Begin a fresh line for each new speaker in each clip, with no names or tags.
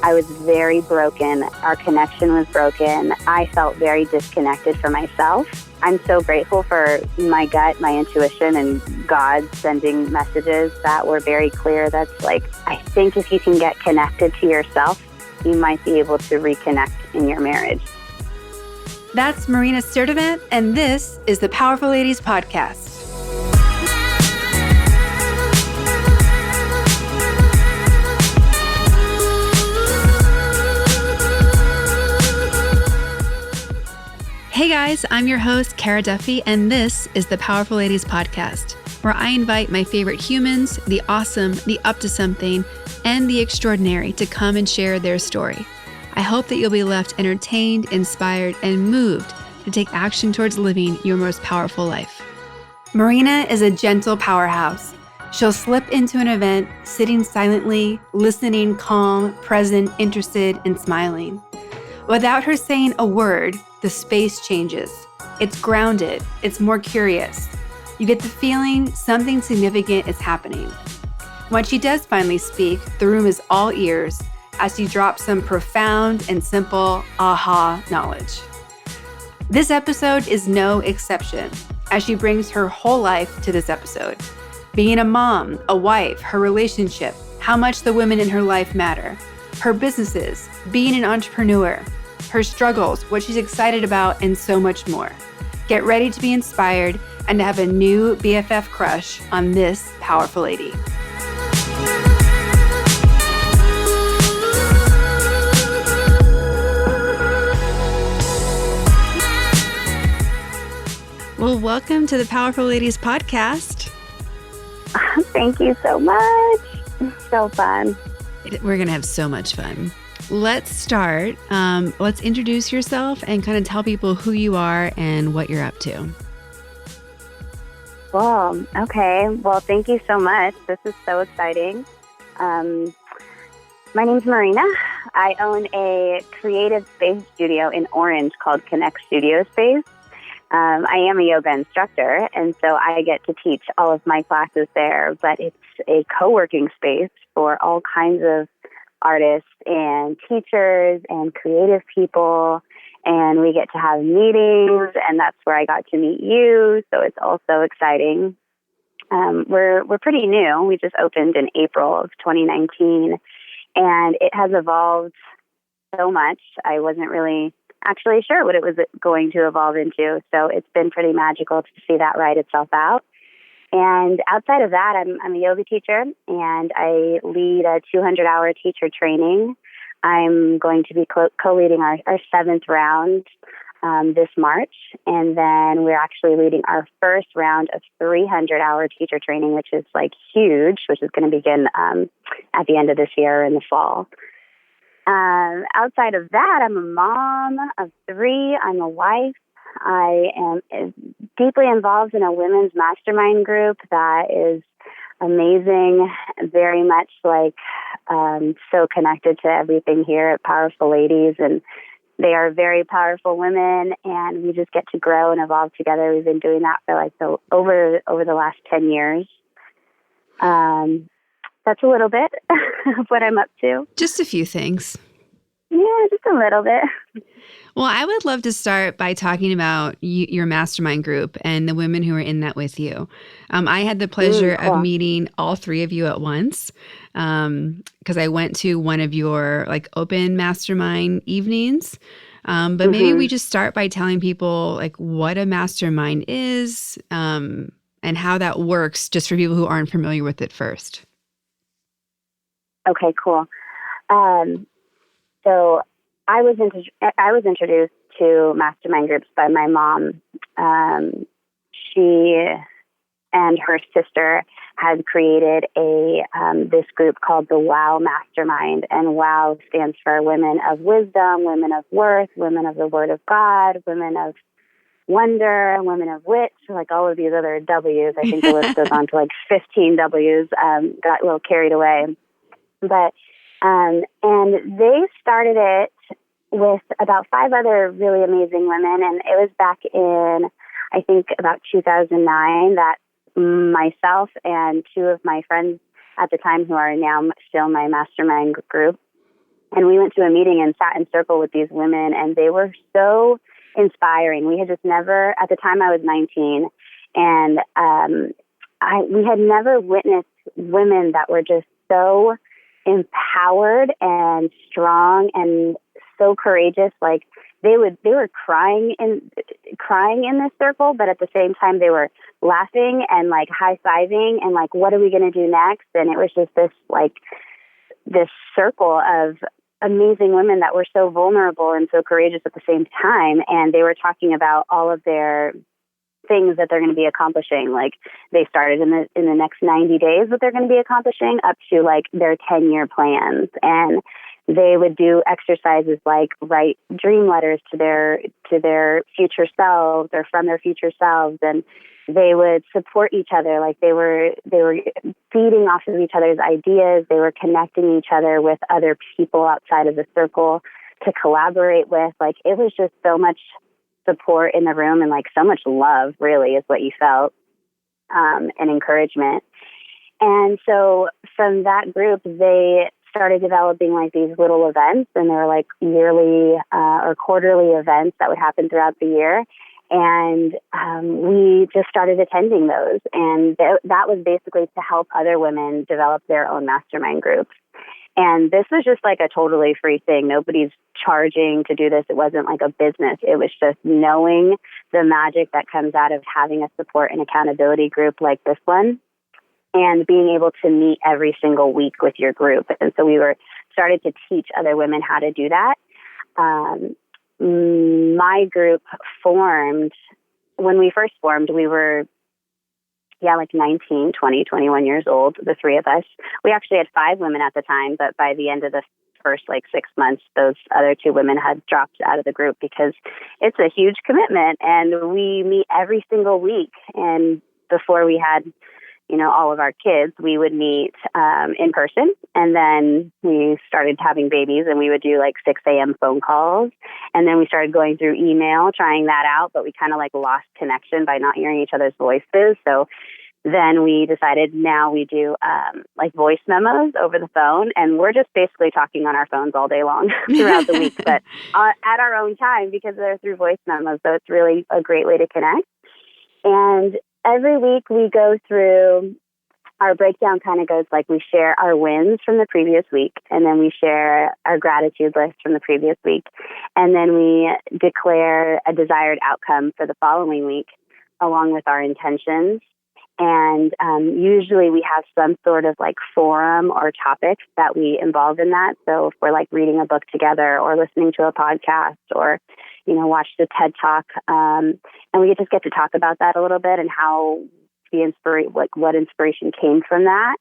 I was very broken. Our connection was broken. I felt very disconnected from myself. I'm so grateful for my gut, my intuition, and God sending messages that were very clear. That's like, I think if you can get connected to yourself, you might be able to reconnect in your marriage.
That's Marina Stirdivant, and this is the Powerful Ladies Podcast. Hey guys, I'm your host, Cara Duffy, and this is the Powerful Ladies Podcast, where I invite my favorite humans, the awesome, the up to something, and the extraordinary to come and share their story. I hope that you'll be left entertained, inspired, and moved to take action towards living your most powerful life. Marina is a gentle powerhouse. She'll slip into an event, sitting silently, listening, calm, present, interested, and smiling. Without her saying a word, the space changes. It's grounded. It's more curious. You get the feeling something significant is happening. When she does finally speak, the room is all ears as she drops some profound and simple aha knowledge. This episode is no exception, as she brings her whole life to this episode. Being a mom, a wife, her relationship, how much the women in her life matter, her businesses, being an entrepreneur, her struggles, what she's excited about, and so much more. Get ready to be inspired and to have a new BFF crush on this powerful lady. Well, welcome to the Powerful Ladies Podcast.
Thank you so much. So fun.
We're going to have so much fun. Let's start. Let's introduce yourself and kind of tell people who you are and what you're up to.
Well, okay. Well, thank you so much. This is so exciting. My name's Marina. I own a creative space studio in Orange called Connect Studio Space. I am a yoga instructor, and so I get to teach all of my classes there, but it's a co-working space for all kinds of artists and teachers and creative people, and we get to have meetings, and that's where I got to meet you, so it's also exciting. We're pretty new. We just opened in April of 2019, and it has evolved so much. I wasn't really actually sure what it was going to evolve into, so it's been pretty magical to see that ride itself out. And outside of that, I'm a yoga teacher, and I lead a 200-hour teacher training. I'm going to be co-leading our 7th round this March, and then we're actually leading our first round of 300-hour teacher training, which is like huge, which is going to begin at the end of this year in the fall. Outside of that, I'm a mom of 3. I'm a wife. I am deeply involved in a women's mastermind group that is amazing, very much like so connected to everything here at Powerful Ladies. And they are very powerful women, and we just get to grow and evolve together. We've been doing that for like over the last 10 years. That's a little bit of what I'm up to.
Just a few things.
Yeah, just a little bit.
Well, I would love to start by talking about your mastermind group and the women who are in that with you. I had the pleasure of meeting all 3 of you at once because I went to one of your like open mastermind evenings. But maybe we just start by telling people like what a mastermind is and how that works, just for people who aren't familiar with it first.
Okay, cool. So I was introduced to mastermind groups by my mom. She and her sister had created this group called the WOW Mastermind, and WOW stands for Women of Wisdom, Women of Worth, Women of the Word of God, Women of Wonder, Women of Wit, like all of these other W's. I think the list goes on to like 15 W's. Got a little carried away, but and they started it with about 5 other really amazing women, and it was back in, I think, about 2009 that myself and 2 of my friends at the time, who are now still my mastermind group, And we went to a meeting and sat in circle with these women, and they were so inspiring. We had just never, at the time I was 19, and we had never witnessed women that were just so empowered and strong and so courageous. Like they were crying in this circle, but at the same time they were laughing and like high-fiving and like, what are we going to do next? And it was just this circle of amazing women that were so vulnerable and so courageous at the same time. And they were talking about all of their things that they're going to be accomplishing. Like they started in the next 90 days what they're going to be accomplishing up to like their 10-year plans. And they would do exercises like write dream letters to their future selves or from their future selves. And they would support each other. Like they were feeding off of each other's ideas. They were connecting each other with other people outside of the circle to collaborate with. Like it was just so much support in the room and like so much love really is what you felt, and encouragement. And so from that group, they started developing like these little events, and they were like yearly or quarterly events that would happen throughout the year. And we just started attending those. And that was basically to help other women develop their own mastermind groups. And this was just like a totally free thing. Nobody's charging to do this. It wasn't like a business. It was just knowing the magic that comes out of having a support and accountability group like this one, and being able to meet every single week with your group. And so we started to teach other women how to do that. My group formed, when we first formed, we were, like 19, 20, 21 years old, the three of us. We actually had 5 women at the time, but by the end of the first 6 months, those other 2 women had dropped out of the group because it's a huge commitment. And we meet every single week. And before we had all of our kids, we would meet in person. And then we started having babies, and we would do 6 a.m. phone calls. And then we started going through email, trying that out, but we kind of lost connection by not hearing each other's voices. So then we decided now we do voice memos over the phone, and we're just basically talking on our phones all day long throughout the week, but at our own time because they're through voice memos. So it's really a great way to connect. And every week we go through, our breakdown kind of goes we share our wins from the previous week, and then we share our gratitude list from the previous week. And then we declare a desired outcome for the following week along with our intentions. And usually we have some sort of forum or topic that we involve in that. So if we're reading a book together or listening to a podcast or, watch the TED Talk, and we just get to talk about that a little bit and how what inspiration came from that.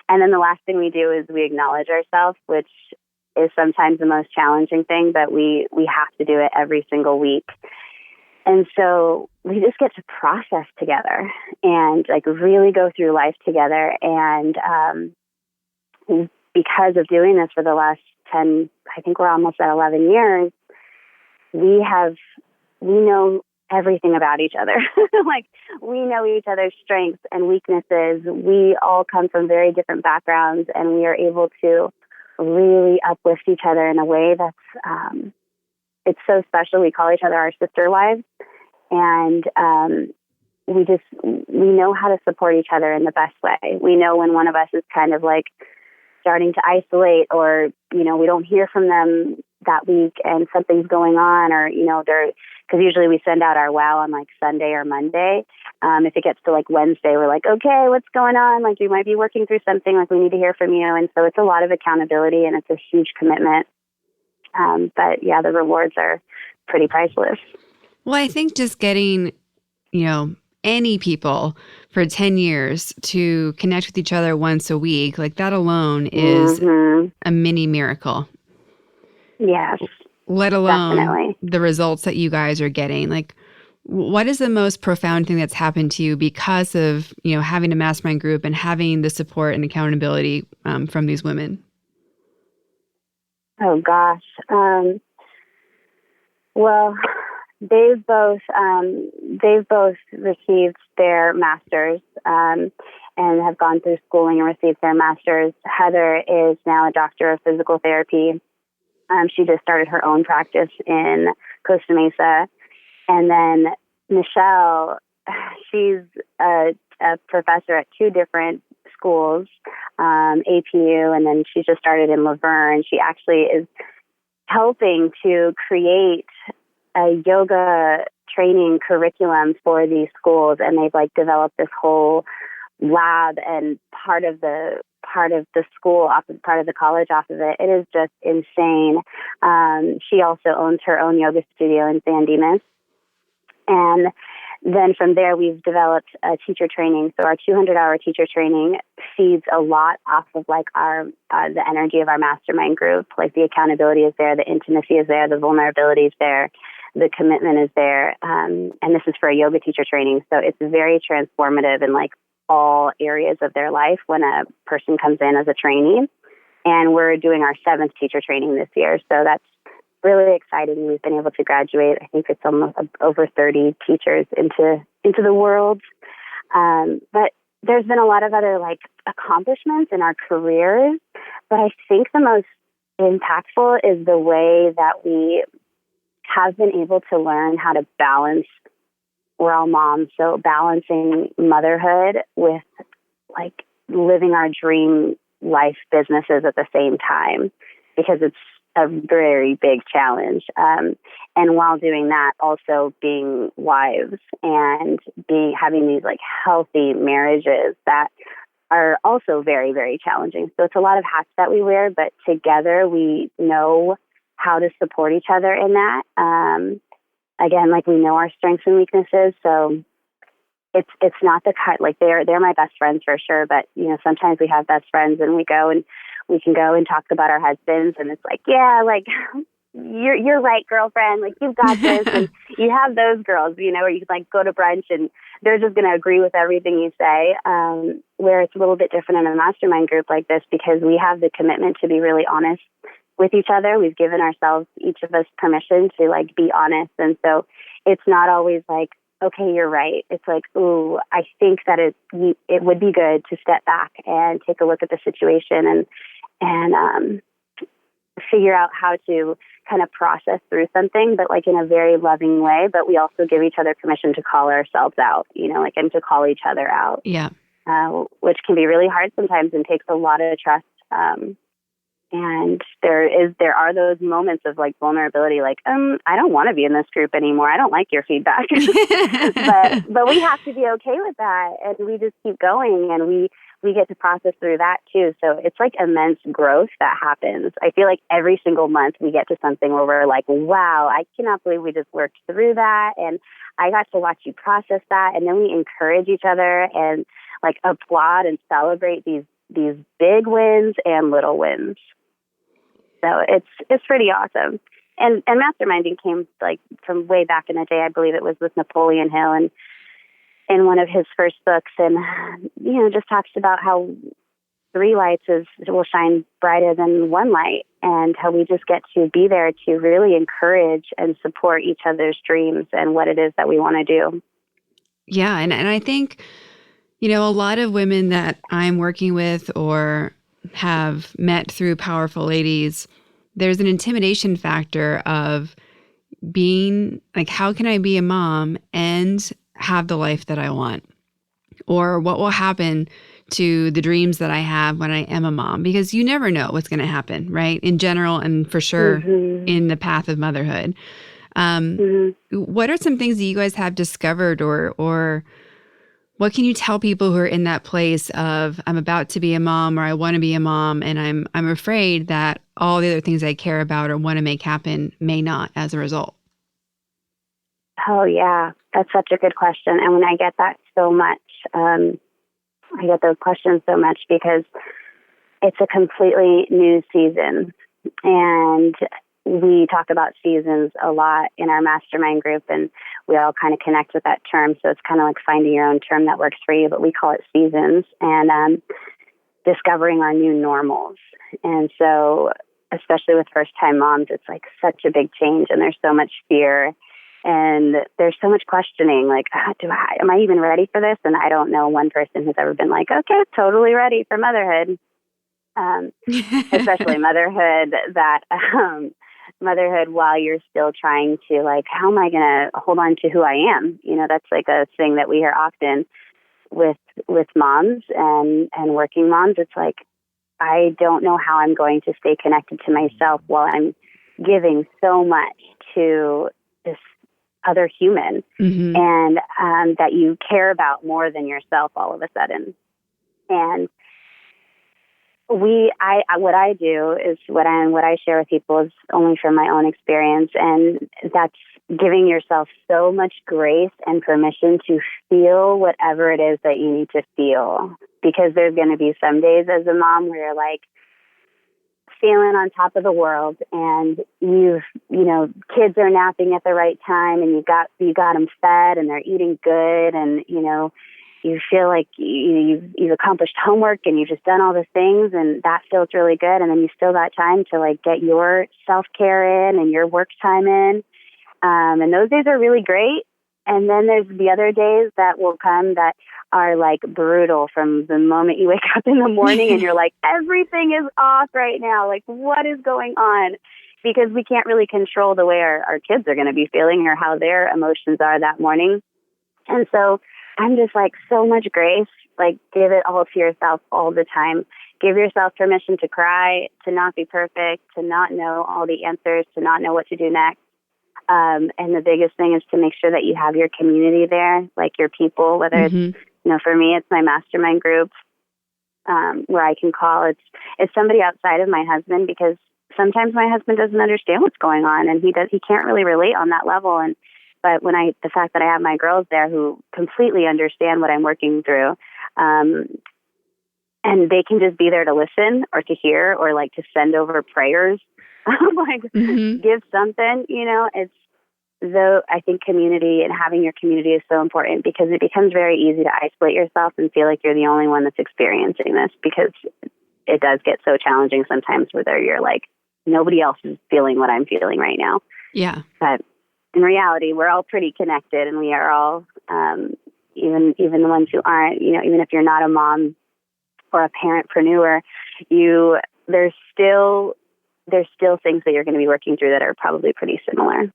And then the last thing we do is we acknowledge ourselves, which is sometimes the most challenging thing, but we have to do it every single week. And so we just get to process together and really go through life together. And because of doing this for the last 10, I think we're almost at 11 years, we know everything about each other. We know each other's strengths and weaknesses. We all come from very different backgrounds, and we are able to really uplift each other in a way that's, it's so special. We call each other our sister wives, and we know how to support each other in the best way. We know when one of us is kind of starting to isolate, or we don't hear from them that week and something's going on, or because usually we send out our wow on Sunday or Monday. If it gets to Wednesday, we're okay, what's going on? We might be working through something, we need to hear from you. And so it's a lot of accountability, and it's a huge commitment. But yeah, the rewards are pretty priceless.
Well, I think just getting, any people for 10 years to connect with each other once a week, that alone is a mini miracle.
Yes.
Let alone
definitely
the results that you guys are getting. What is the most profound thing that's happened to you because of, having a mastermind group and having the support and accountability from these women?
Oh gosh. Well, they've both received their masters and have gone through schooling and received their masters. Heather is now a doctor of physical therapy, She just started her own practice in Costa Mesa. And then Michelle, she's a professor at 2 different schools, APU, and then she just started in Laverne. She actually is helping to create a yoga training curriculum for these schools, and they've like developed this whole lab and part of the school, part of the college off of it. It is just insane. She also owns her own yoga studio in San Dimas. And then from there, we've developed a teacher training. So our 200-hour teacher training feeds a lot off of like the energy of our mastermind group. Like the accountability is there, the intimacy is there, the vulnerability is there, the commitment is there. And this is for a yoga teacher training. So it's very transformative in like all areas of their life when a person comes in as a trainee. And we're doing our 7th teacher training this year. So that's really exciting. We've been able to graduate. I think it's almost over 30 teachers into the world. But there's been a lot of other like accomplishments in our careers. But I think the most impactful is the way that we have been able to learn how to balance. We're all moms, so balancing motherhood with like living our dream life businesses at the same time, because it's a very big challenge. And while doing that, also being wives and having these like healthy marriages that are also very, very challenging. So it's a lot of hats that we wear, but together we know how to support each other in that. Again, like we know our strengths and weaknesses. So it's not the kind, like they're my best friends for sure. But, you know, sometimes we have best friends and we can go and talk about our husbands, and it's like, yeah, like you're right, girlfriend, like you've got this. And you have those girls, you know, where you can like go to brunch and they're just going to agree with everything you say. Where it's a little bit different in a mastermind group like this, because we have the commitment to be really honest with each other. We've given ourselves, each of us, permission to like be honest. And so it's not always like, okay, you're right. It's like, ooh, I think that it would be good to step back and take a look at the situation and figure out how to kind of process through something, but like in a very loving way. But we also give each other permission to call ourselves out, you know, like, and to call each other out.
Yeah.
Which can be really hard sometimes and takes a lot of trust. And there are those moments of like vulnerability, like, I don't want to be in this group anymore. I don't like your feedback. but we have to be okay with that. And we just keep going, and we get to process through that too. So it's like immense growth that happens. I feel like every single month we get to something where we're like, wow, I cannot believe we just worked through that. And I got to watch you process that. And then we encourage each other and like applaud and celebrate these big wins and little wins. So it's pretty awesome. And masterminding came like from way back in the day. I believe it was with Napoleon Hill, and in one of his first books, and you know, just talks about how 3 lights will shine brighter than 1 light, and how we just get to be there to really encourage and support each other's dreams and what it is that we want to do.
Yeah, and I think, you know, a lot of women that I'm working with or have met through Powerful Ladies, there's an intimidation factor of being like, how can I be a mom and have the life that I want? Or what will happen to the dreams that I have when I am a mom? Because you never know what's going to happen, right? In general, and for sure in the path of motherhood. What are some things that you guys have discovered, or what can you tell people who are in that place of, I'm about to be a mom, or I want to be a mom, and I'm afraid that all the other things I care about or want to make happen may not as a result?
Oh, yeah. That's such a good question. And when I get that so much, I get those questions so much because it's a completely new season. And we talk about seasons a lot in our mastermind group, and we all kind of connect with that term. So it's kind of like finding your own term that works for you, but we call it seasons, and discovering our new normals. And so, especially with first-time moms, it's like such a big change, and there's so much fear, and there's so much questioning, like, am I even ready for this? And I don't know one person who's ever been like, okay, totally ready for motherhood. Especially motherhood that motherhood while you're still trying to like, how am I going to hold on to who I am? You know, that's like a thing that we hear often with moms and working moms. It's like, I don't know how I'm going to stay connected to myself while I'm giving so much to this other human, and that you care about more than yourself all of a sudden. And what I do is what I share with people is only from my own experience, and that's giving yourself so much grace and permission to feel whatever it is that you need to feel. Because there's going to be some days as a mom where you're like feeling on top of the world, and kids are napping at the right time, and you got them fed, and they're eating good, and you feel like you've accomplished homework and you've just done all the things, and that feels really good. And then you still got time to like get your self-care in and your work time in. And those days are really great. And then there's the other days that will come that are like brutal from the moment you wake up in the morning and you're like, everything is off right now. Like, what is going on? Because we can't really control the way our kids are going to be feeling or how their emotions are that morning. And so I'm just like, so much grace, like give it all to yourself all the time. Give yourself permission to cry, to not be perfect, to not know all the answers, to not know what to do next. And the biggest thing is to make sure that you have your community there, like your people, whether it's, for me, it's my mastermind group, where I can call. It's somebody outside of my husband, because sometimes my husband doesn't understand what's going on, and he can't really relate on that level. But the fact that I have my girls there who completely understand what I'm working through, and they can just be there to listen or to hear or like to send over prayers, like give something, I think community and having your community is so important, because it becomes very easy to isolate yourself and feel like you're the only one that's experiencing this, because it does get so challenging sometimes where you're like, nobody else is feeling what I'm feeling right now.
Yeah.
But in reality, we're all pretty connected, and we are all, even the ones who aren't, even if you're not a mom or a parentpreneur, there's still things that you're going to be working through that are probably pretty similar.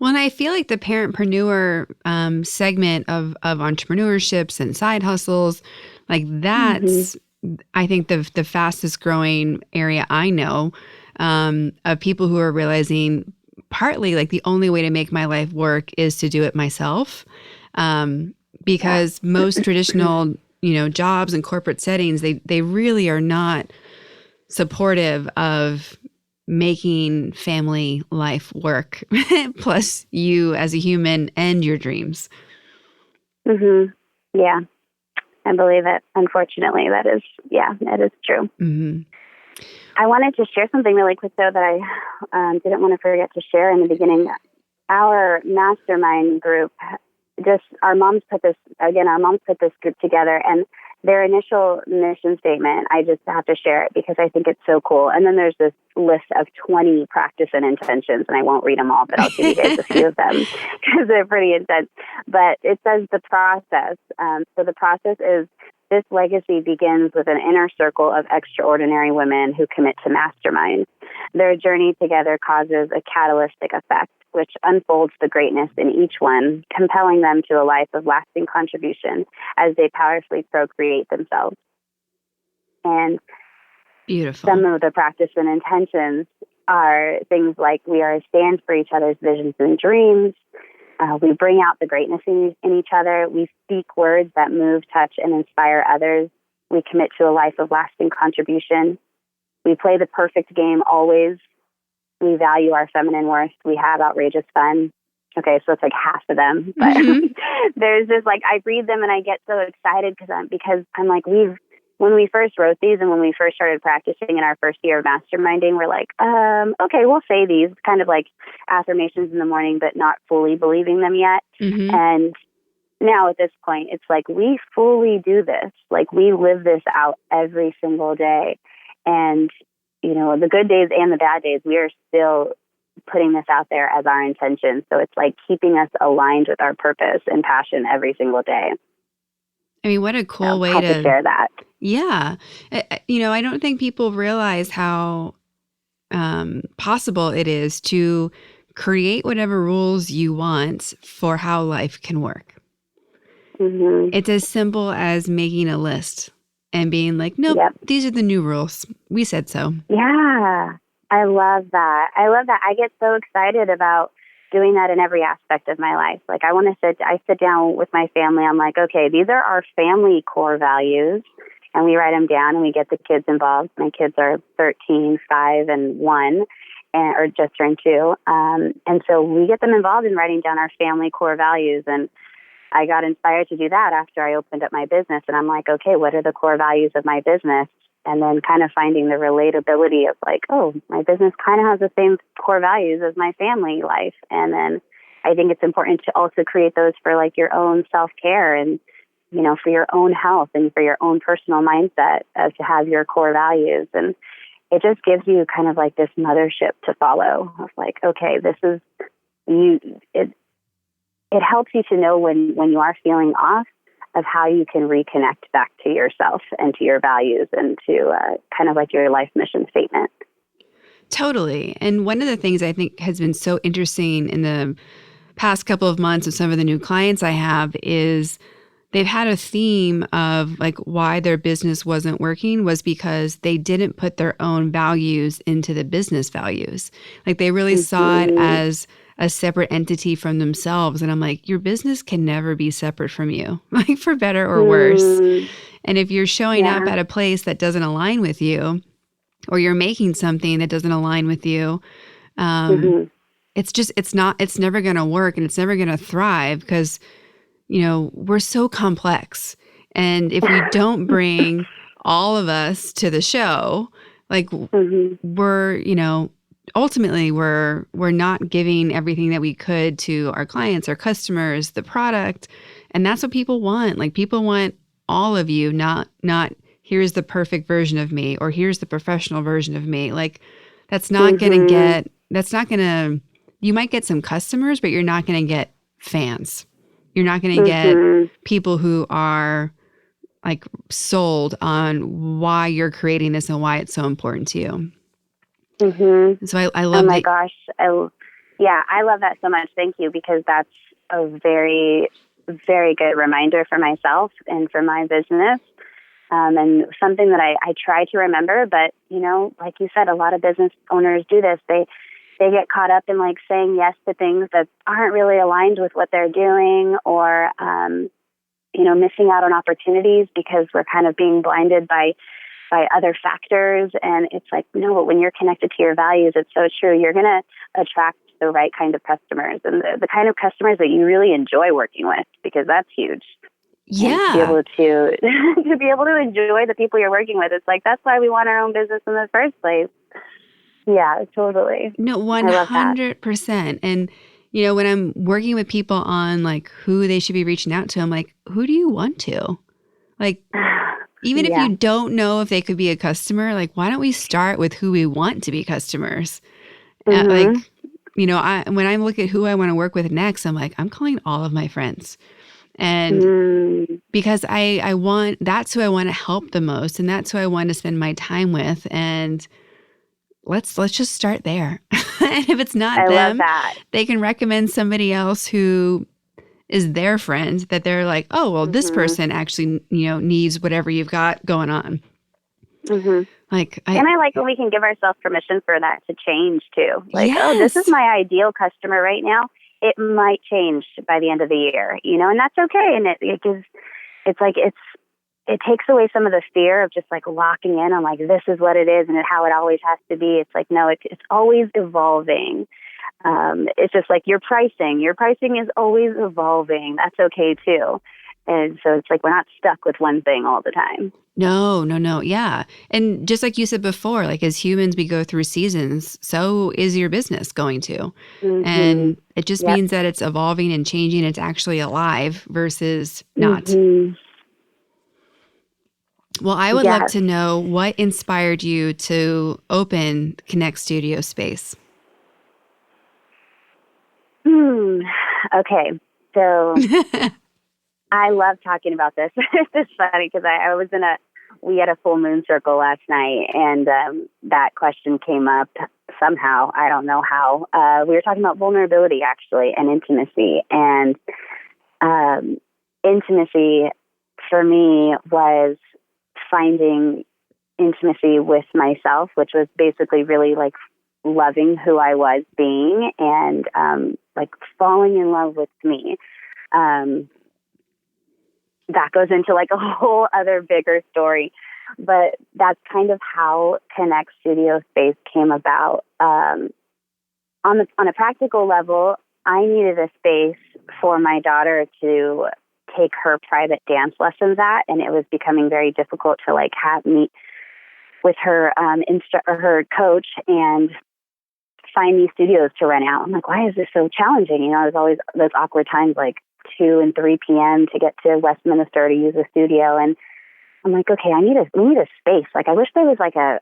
Well, and I feel like the parentpreneur segment of entrepreneurships and side hustles, like that's, I think the fastest growing area I know of people who are realizing partly like the only way to make my life work is to do it myself. Because most traditional, jobs and corporate settings, they really are not supportive of making family life work, plus you as a human and your dreams.
Yeah, I believe it. Unfortunately, that is true. I wanted to share something really quick, though, that I didn't want to forget to share in the beginning. Our mastermind group, our moms put this group together, and their initial mission statement, I just have to share it because I think it's so cool. And then there's this list of 20 practice and intentions, and I won't read them all, but I'll give you guys a few of them because they're pretty intense. But it says the process. So the process is, this legacy begins with an inner circle of extraordinary women who commit to Mastermind. Their journey together causes a catalytic effect, which unfolds the greatness in each one, compelling them to a life of lasting contribution as they powerfully procreate themselves. And
beautiful.
Some of the practice and intentions are things like, we are a stand for each other's visions and dreams. We bring out the greatness in each other. We speak words that move, touch, and inspire others. We commit to a life of lasting contribution. We play the perfect game always. We value our feminine worth. We have outrageous fun. Okay, so it's like half of them. But there's just like, I read them and I get so excited because I'm like, when we first wrote these and when we first started practicing in our first year of masterminding, we're like, okay, we'll say these kind of like affirmations in the morning, but not fully believing them yet. And now at this point, it's like, we fully do this. Like, we live this out every single day. And, the good days and the bad days, we are still putting this out there as our intention. So it's like keeping us aligned with our purpose and passion every single day.
I mean, what a cool way to
share that.
Yeah. I don't think people realize how possible it is to create whatever rules you want for how life can work.
Mm-hmm.
It's as simple as making a list and being like, nope, these are the new rules. We said so.
Yeah, I love that. I get so excited about doing that in every aspect of my life. Like I sit down with my family. I'm like, okay, these are our family core values. And we write them down and we get the kids involved. My kids are 13, 5, and 1, or just turned 2. And so we get them involved in writing down our family core values. And I got inspired to do that after I opened up my business. And I'm like, okay, what are the core values of my business? And then kind of finding the relatability of like, oh, my business kind of has the same core values as my family life. And then I think it's important to also create those for like your own self-care and, you know, for your own health and for your own personal mindset to have your core values. And it just gives you kind of like this mothership to follow of like, okay, this is you. It helps you to know when you are feeling off of how you can reconnect back to yourself and to your values and to kind of like your life mission statement.
Totally. And one of the things I think has been so interesting in the past couple of months of some of the new clients I have is they've had a theme of like why their business wasn't working was because they didn't put their own values into the business values. Like they really saw it as a separate entity from themselves. And I'm like, your business can never be separate from you, like for better or worse. And if you're showing up at a place that doesn't align with you, or you're making something that doesn't align with you, it's never going to work and it's never going to thrive because, you know, we're so complex. And if we don't bring all of us to the show, like we're, you know, ultimately we're not giving everything that we could to our clients, our customers, the product. And that's what people want. Like people want all of you, not here's the perfect version of me or here's the professional version of me. Like that's not going to you might get some customers, but you're not going to get fans. You're not going to get people who are like sold on why you're creating this and why it's so important to you. So I love.
Oh my gosh, I love that so much. Thank you, because that's a very, very good reminder for myself and for my business, and something that I try to remember. But you know, like you said, a lot of business owners do this. They get caught up in like saying yes to things that aren't really aligned with what they're doing, or you know, missing out on opportunities because we're kind of being blinded by other factors. And it's like, no, but when you're connected to your values, it's so true. You're going to attract the right kind of customers and the kind of customers that you really enjoy working with, because that's huge.
Yeah.
And to be able to enjoy the people you're working with. It's like, that's why we want our own business in the first place. Yeah, totally.
No, 100%. And, you know, when I'm working with people on like who they should be reaching out to, I'm like, who do you want to? Like, even if you don't know if they could be a customer, like, why don't we start with who we want to be customers? Like, you know, when I look at who I want to work with next, I'm like, I'm calling all of my friends. And because that's who I want to help the most. And that's who I want to spend my time with. And let's just start there. And if it's not them, they can recommend somebody else who is their friend that they're like, oh, well, this person actually, you know, needs whatever you've got going on. Like, I
like when we can give ourselves permission for that to change too. Like, oh, this is my ideal customer right now. It might change by the end of the year, you know, and that's okay. And it takes away some of the fear of just like locking in on like, this is what it is and how it always has to be. It's like, no, it's always evolving. It's just like your pricing is always evolving. That's okay too. And so it's like, we're not stuck with one thing all the time.
No. Yeah. And just like you said before, like as humans, we go through seasons. So is your business going to. And it just means that it's evolving and changing. It's actually alive versus not. Well, I would love to know what inspired you to open Connect Studio space.
Okay. So I love talking about this. It's funny because we had a full moon circle last night, and that question came up somehow, I don't know how, we were talking about vulnerability actually and intimacy. And intimacy for me was finding intimacy with myself, which was basically really like loving who I was being and like falling in love with me. That goes into like a whole other bigger story, but that's kind of how Connect Studio Space came about. On a practical level, I needed a space for my daughter to take her private dance lessons at, and it was becoming very difficult to like meet with her her coach and find these studios to rent out. I'm like, why is this so challenging? You know, there's always those awkward times like 2 and 3 p.m. to get to Westminster to use a studio. And I'm like, okay, we need a space. Like, I wish there was like a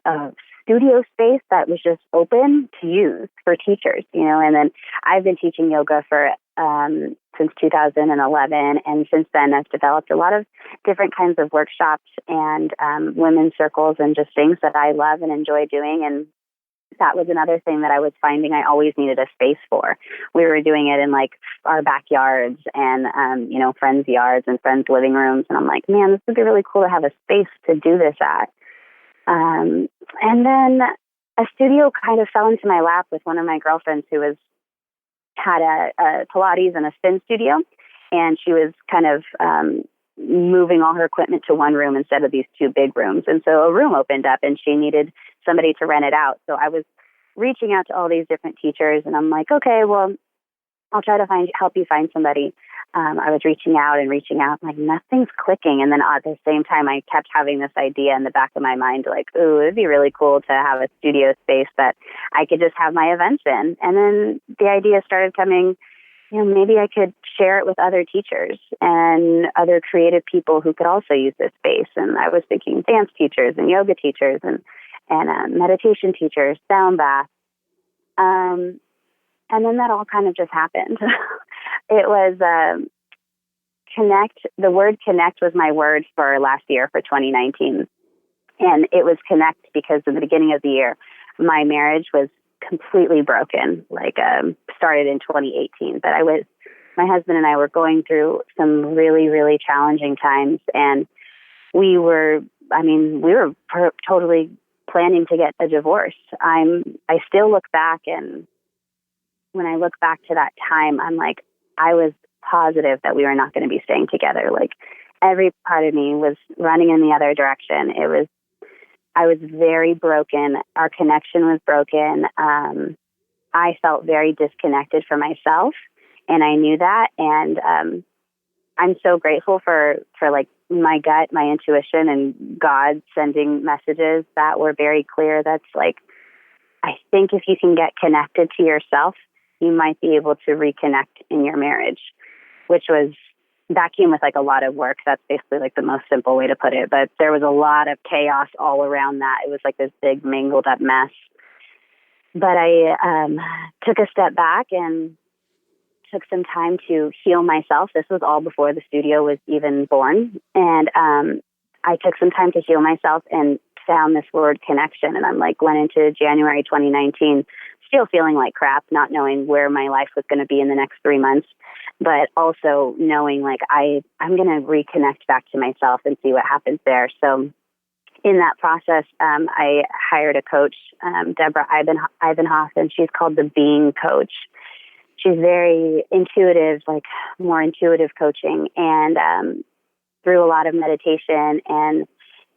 studio space that was just open to use for teachers, you know. And then I've been teaching yoga for since 2011, and since then I've developed a lot of different kinds of workshops and women's circles and just things that I love and enjoy doing. And that was another thing that I was finding I always needed a space for. We were doing it in like our backyards and, you know, friends' yards and friends' living rooms. And I'm like, man, this would be really cool to have a space to do this at. And then a studio kind of fell into my lap with one of my girlfriends who had a Pilates and a spin studio. And she was kind of moving all her equipment to one room instead of these 2 big rooms. And so a room opened up and she needed somebody to rent it out. So I was reaching out to all these different teachers and I'm like, okay, well, I'll try to help you find somebody. I was reaching out. I'm like, nothing's clicking. And then at the same time, I kept having this idea in the back of my mind, like, ooh, it'd be really cool to have a studio space that I could just have my events in. And then the idea started coming, you know, maybe I could share it with other teachers and other creative people who could also use this space. And I was thinking dance teachers and yoga teachers and meditation teachers, sound bath. And then that all kind of just happened. It was connect. The word connect was my word for last year, for 2019. And it was connect because in the beginning of the year, my marriage was completely broken, like started in 2018. But my husband and I were going through some really, really challenging times. And we were totally planning to get a divorce. I still look back, and when I look back to that time, I'm like, I was positive that we were not going to be staying together. Like, every part of me was running in the other direction. I was very broken. Our connection was broken. I felt very disconnected from myself, and I knew that. And I'm so grateful for like my gut, my intuition, and God sending messages that were very clear. That's like, I think if you can get connected to yourself, you might be able to reconnect in your marriage, that came with like a lot of work. That's basically like the most simple way to put it. But there was a lot of chaos all around that. It was like this big mangled up mess. But I took a step back and took some time to heal myself. This was all before the studio was even born. And I took some time to heal myself and found this word connection. And I'm like, went into January 2019, still feeling like crap, not knowing where my life was going to be in the next 3 months, but also knowing like I'm going to reconnect back to myself and see what happens there. So in that process, I hired a coach, Deborah Ivanhoff, and she's called the Being Coach. She's very intuitive, like more intuitive coaching. And through a lot of meditation and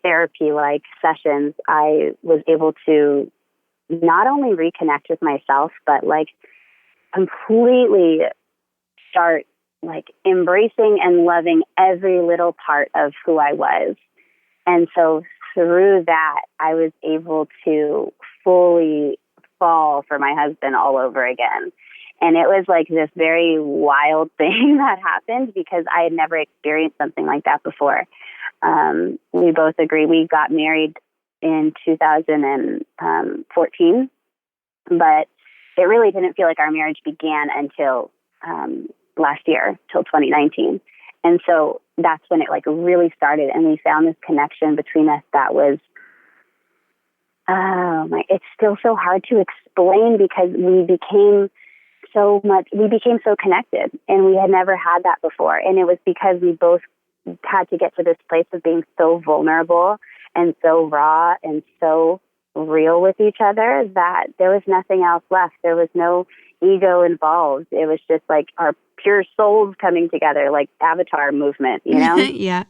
therapy-like sessions, I was able to not only reconnect with myself, but like completely start like embracing and loving every little part of who I was. And so through that, I was able to fully fall for my husband all over again. And it was like this very wild thing that happened because I had never experienced something like that before. We both agree. We got married in 2014, but it really didn't feel like our marriage began until last year, till 2019. And so that's when it like really started, and we found this connection between us that was Oh my, it's still so hard to explain because we became so connected, and we had never had that before. And it was because we both had to get to this place of being so vulnerable and so raw and so real with each other that there was nothing else left. There was no ego involved. It was just like our pure souls coming together, like Avatar movement, you know?
Yeah.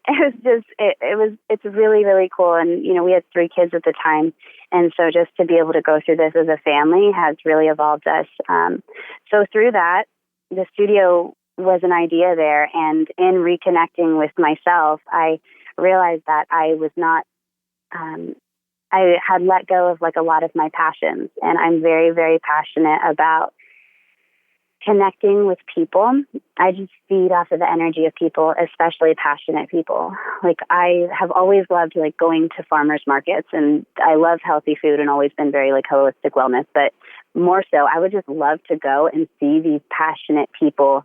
It's really, really cool. And, you know, we had 3 kids at the time. And so just to be able to go through this as a family has really evolved us. So through that, the studio was an idea there. And in reconnecting with myself, I realized that I was not, I had let go of like a lot of my passions. And I'm very, very passionate about connecting with people. I just feed off of the energy of people, especially passionate people. Like I have always loved like going to farmers markets, and I love healthy food and always been very like holistic wellness, but more so I would just love to go and see these passionate people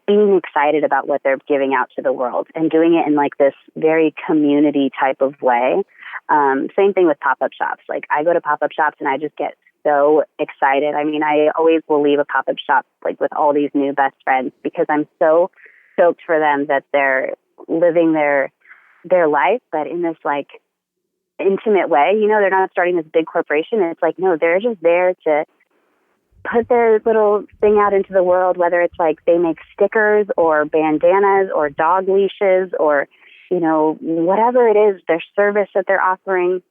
being excited about what they're giving out to the world and doing it in like this very community type of way. Same thing with pop-up shops. Like I go to pop-up shops and I just get so excited. I mean, I always will leave a pop-up shop like with all these new best friends because I'm so stoked for them that they're living their life, but in this like intimate way. You know, they're not starting this big corporation. It's like, no, they're just there to put their little thing out into the world, whether it's like they make stickers or bandanas or dog leashes or, you know, whatever it is, their service that they're offering.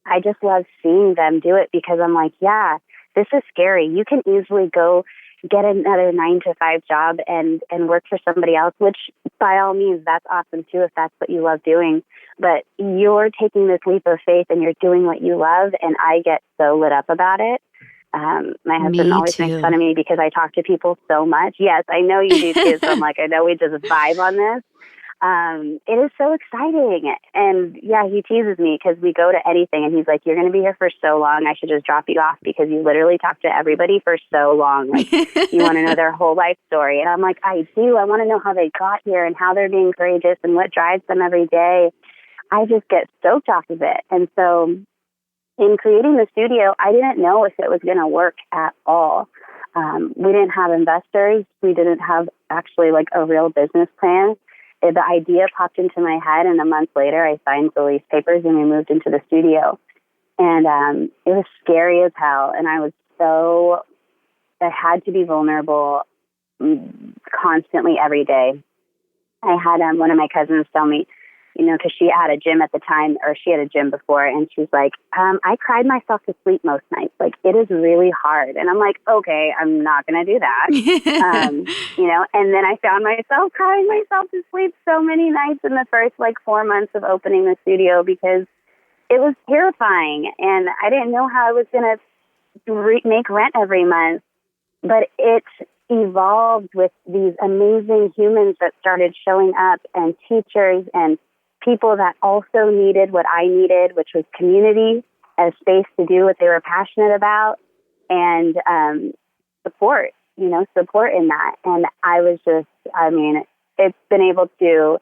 I just love seeing them do it because I'm like, yeah, this is scary. You can easily go get another 9-to-5 job and work for somebody else, which by all means, that's awesome too, if that's what you love doing. But you're taking this leap of faith and you're doing what you love. And I get so lit up about it. My husband always makes fun of me because I talk to people so much. Yes, I know you do too. So I'm like, I know we just vibe on this. It is so exciting. And yeah, he teases me because we go to anything and he's like, you're going to be here for so long. I should just drop you off because you literally talk to everybody for so long. Like you want to know their whole life story. And I'm like, I do. I want to know how they got here and how they're being courageous and what drives them every day. I just get stoked off of it. And so in creating the studio, I didn't know if it was going to work at all. We didn't have investors. We didn't have actually like a real business plan. The idea popped into my head, and a month later, I signed the lease papers and we moved into the studio. And it was scary as hell. And I had to be vulnerable constantly every day. I had one of my cousins tell me, you know, because she had a gym at the time, or she had a gym before, and she's like, I cried myself to sleep most nights. Like, it is really hard. And I'm like, okay, I'm not going to do that. You know, and then I found myself crying myself to sleep so many nights in the first, 4 months of opening the studio because it was terrifying. And I didn't know how I was going to make rent every month. But it evolved with these amazing humans that started showing up, and teachers and people that also needed what I needed, which was community, a space to do what they were passionate about, and support in that. And I was just, it's been able to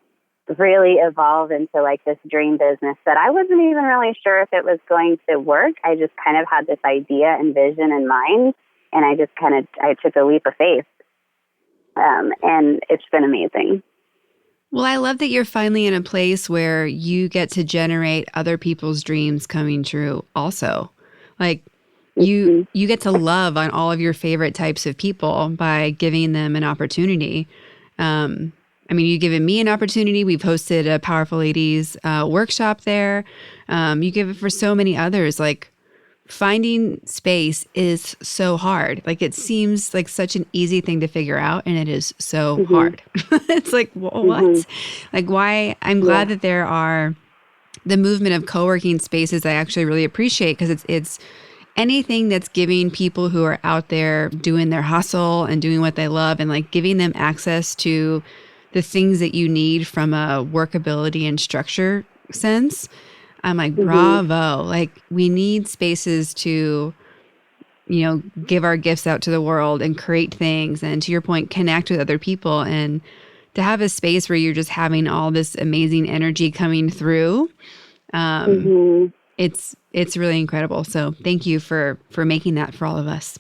really evolve into this dream business that I wasn't even really sure if it was going to work. I just kind of had this idea and vision in mind, and I took a leap of faith. And it's been amazing.
Well, I love that you're finally in a place where you get to generate other people's dreams coming true also. You get to love on all of your favorite types of people by giving them an opportunity. You've given me an opportunity. We've hosted a Powerful Ladies workshop there. You give it for so many others. Finding space is so hard. It seems like such an easy thing to figure out, and it is so hard. It's what? Why? I'm glad that there are the movement of co-working spaces. I actually really appreciate because it's anything that's giving people who are out there doing their hustle and doing what they love and giving them access to the things that you need from a workability and structure sense. I'm bravo. We need spaces to, give our gifts out to the world and create things. And to your point, connect with other people, and to have a space where you're just having all this amazing energy coming through
Mm-hmm.
It's really incredible. So thank you for making that for all of us.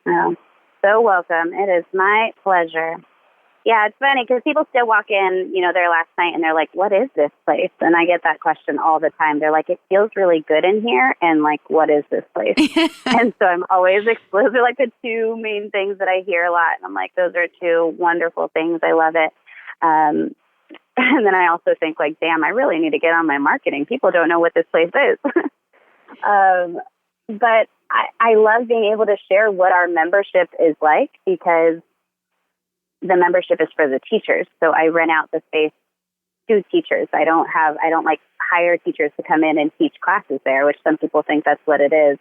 Oh, so welcome. It is my pleasure. Yeah, it's funny because people still walk in, their last night and they're like, what is this place? And I get that question all the time. They're like, it feels really good in here. And like, what is this place? And so I'm always, those are like the two main things that I hear a lot. And I'm like, those are two wonderful things. I love it. And then I also think like, damn, I really need to get on my marketing. People don't know what this place is. But I love being able to share what our membership is like because the membership is for the teachers. So I rent out the space to teachers. I don't like hire teachers to come in and teach classes there, which some people think that's what it is.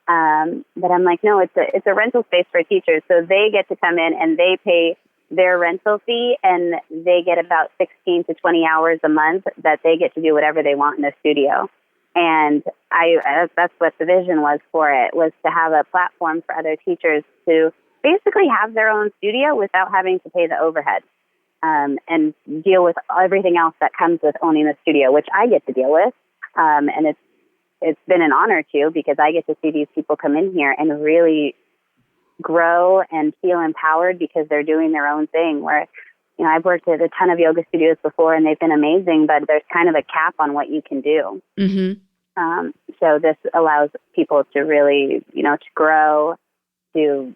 But I'm like, no, it's a rental space for teachers. So they get to come in and they pay their rental fee and they get about 16 to 20 hours a month that they get to do whatever they want in the studio. And that's what the vision was for it, was to have a platform for other teachers to basically have their own studio without having to pay the overhead and deal with everything else that comes with owning the studio, which I get to deal with. And it's been an honor to, because I get to see these people come in here and really grow and feel empowered because they're doing their own thing. Where, I've worked at a ton of yoga studios before and they've been amazing, but there's kind of a cap on what you can do.
Mm-hmm.
So this allows people to really, to grow, to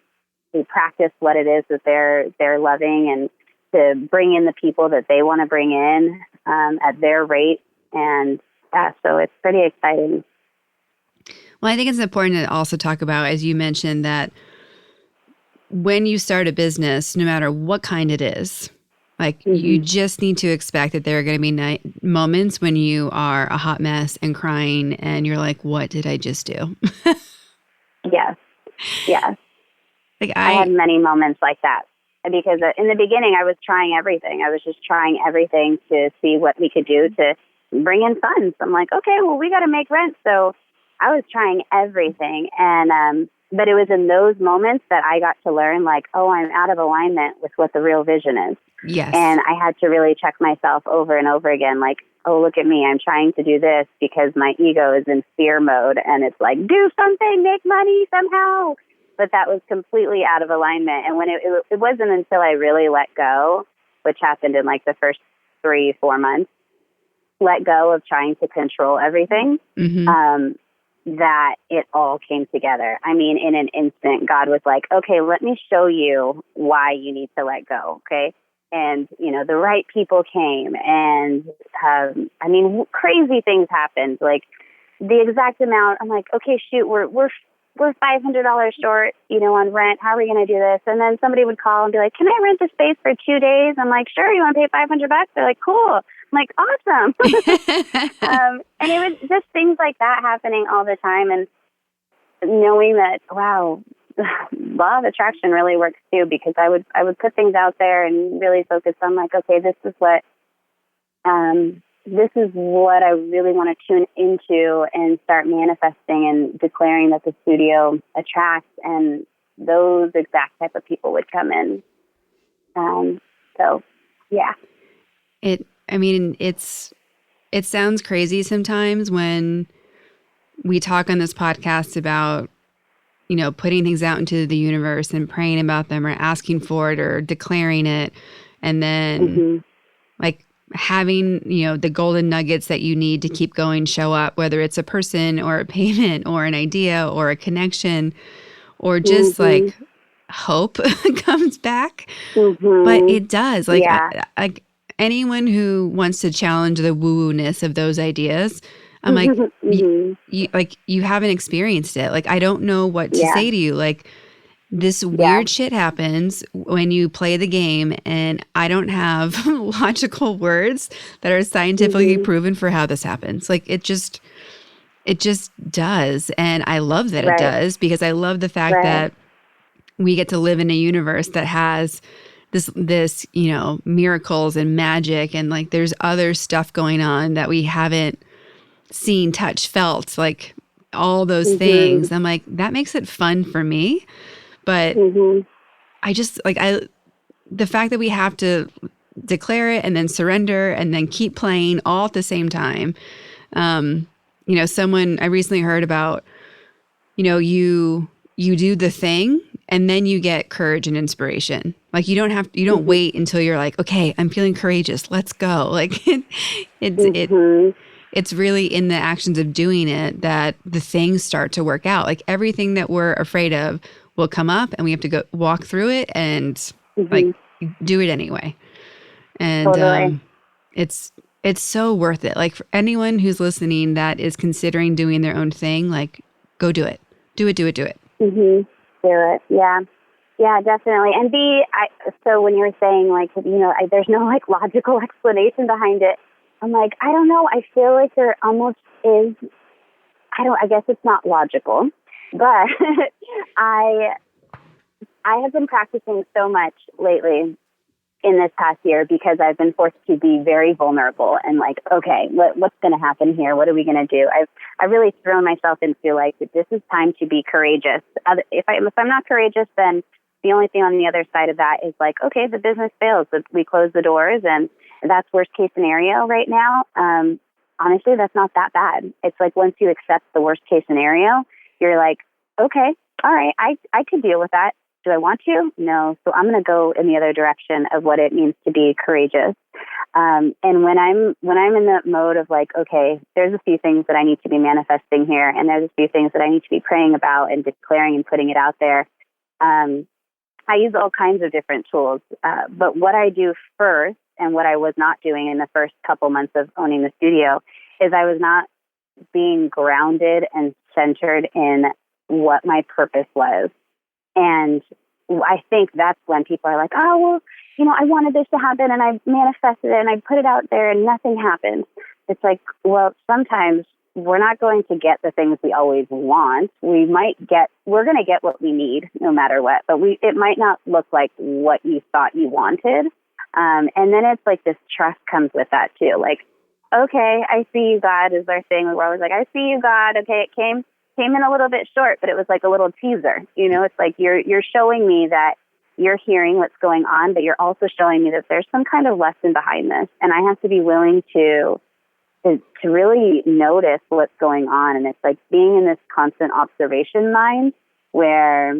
practice what it is that they're loving, and to bring in the people that they want to bring in at their rate. And so it's pretty exciting.
Well, I think it's important to also talk about, as you mentioned, that when you start a business, no matter what kind it is, like
mm-hmm.
you just need to expect that there are going to be moments when you are a hot mess and crying and you're like, what did I just do?
Yes. Yes.
Like
I had many moments like that because in the beginning I was trying everything. I was just trying everything to see what we could do to bring in funds. I'm like, okay, well, we got to make rent. So I was trying everything. And, but it was in those moments that I got to learn, like, oh, I'm out of alignment with what the real vision is.
Yes.
And I had to really check myself over and over again, like, oh, look at me. I'm trying to do this because my ego is in fear mode. And it's like, do something, make money somehow. But that was completely out of alignment. And when it wasn't until I really let go, which happened in like the first 3-4 months, let go of trying to control everything,
mm-hmm.
That it all came together. I mean, in an instant, God was like, okay, let me show you why you need to let go. Okay. And, the right people came and, crazy things happened. Like the exact amount, I'm like, okay, shoot, we're $500 short, on rent. How are we going to do this? And then somebody would call and be like, can I rent the space for 2 days? I'm like, sure. You want to pay $500? They're like, cool. I'm like, awesome. And it was just things like that happening all the time. And knowing that, wow, law of attraction really works too, because I would put things out there and really focus on like, okay, this is what I really want to tune into and start manifesting and declaring that the studio attracts, and those exact type of people would come in. So, yeah.
It sounds crazy sometimes when we talk on this podcast about, putting things out into the universe and praying about them or asking for it or declaring it. And then
mm-hmm.
like having, the golden nuggets that you need to keep going show up, whether it's a person or a payment or an idea or a connection or just
mm-hmm.
like hope comes back.
Mm-hmm.
But it does. Like,
yeah.
Anyone who wants to challenge the woo-woo-ness of those ideas, I'm like,
mm-hmm.
you haven't experienced it. Like, I don't know what to say to you. Like, this weird shit happens when you play the game, and I don't have logical words that are scientifically
mm-hmm.
proven for how this happens. Like, it just does. And I love that it does, because I love the fact that we get to live in a universe that has this, miracles and magic, and like there's other stuff going on that we haven't seen, touched, felt, like all those
mm-hmm.
things. I'm like, that makes it fun for me. But
mm-hmm.
I just the fact that we have to declare it and then surrender and then keep playing all at the same time. Someone I recently heard about, you do the thing and then you get courage and inspiration. Like you don't wait until you're like, okay, I'm feeling courageous. Let's go. Like it's really in the actions of doing it that the things start to work out. Like everything that we're afraid of will come up and we have to go walk through it and like do it anyway. And
Totally.
it's so worth it. Like for anyone who's listening that is considering doing their own thing, like go do it. Do it.
Mm-hmm. Do it. Yeah. Yeah, definitely. And so when you were saying like, there's no like logical explanation behind it. I'm like, I don't know. I feel like there almost is. I guess it's not logical, but I have been practicing so much lately in this past year because I've been forced to be very vulnerable and like, okay, what's going to happen here? What are we going to do? I've really thrown myself into like, this is time to be courageous. If I'm not courageous, then the only thing on the other side of that is like, okay, the business fails. We close the doors and that's worst case scenario right now. Honestly, that's not that bad. It's like once you accept the worst case scenario, you're like, okay, all right, I could deal with that. Do I want to? No. So I'm going to go in the other direction of what it means to be courageous. And when I'm in the mode of like, okay, there's a few things that I need to be manifesting here, and there's a few things that I need to be praying about and declaring and putting it out there. I use all kinds of different tools. But what I do first, and what I was not doing in the first couple months of owning the studio, is I was not being grounded and centered in what my purpose was. And I think that's when people are like, oh, well, I wanted this to happen and I manifested it and I put it out there and nothing happened. It's like, well, sometimes we're not going to get the things we always want. We're going to get what we need no matter what, but it might not look like what you thought you wanted. And then it's like this trust comes with that too. Like, okay, I see you, God, is our thing. We're always like, I see you, God. Okay, it came in a little bit short, but it was like a little teaser. It's like you're showing me that you're hearing what's going on, but you're also showing me that there's some kind of lesson behind this. And I have to be willing to really notice what's going on. And it's like being in this constant observation mind where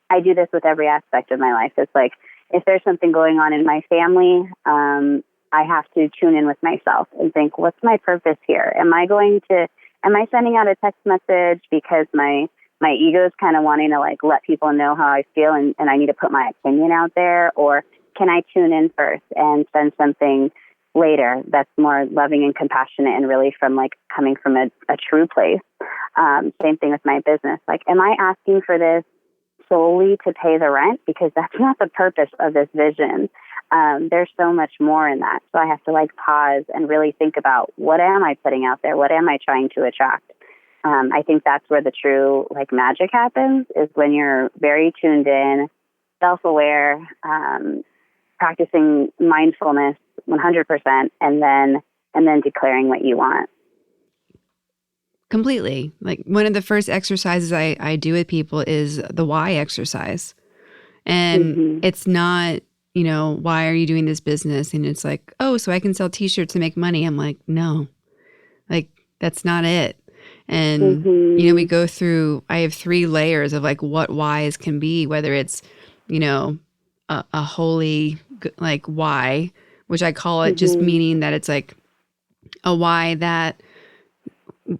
I do this with every aspect of my life. It's like, if there's something going on in my family, I have to tune in with myself and think, what's my purpose here? Am I sending out a text message because my ego is kind of wanting to like let people know how I feel and I need to put my opinion out there? Or can I tune in first and send something later that's more loving and compassionate and really coming from a true place? Same thing with my business. Like, am I asking for this solely to pay the rent? Because that's not the purpose of this vision. There's so much more in that. So I have to pause and really think about, what am I putting out there? What am I trying to attract? I think that's where the true magic happens, is when you're very tuned in, self-aware, practicing mindfulness 100%, and then declaring what you want.
Completely. Like one of the first exercises I do with people is the why exercise. And it's not, why are you doing this business? And it's like, oh, so I can sell t-shirts and make money. I'm like, no, that's not it. And, we go through, I have 3 layers of what whys can be, whether it's, a holy, why, which I call it, just meaning that it's a why that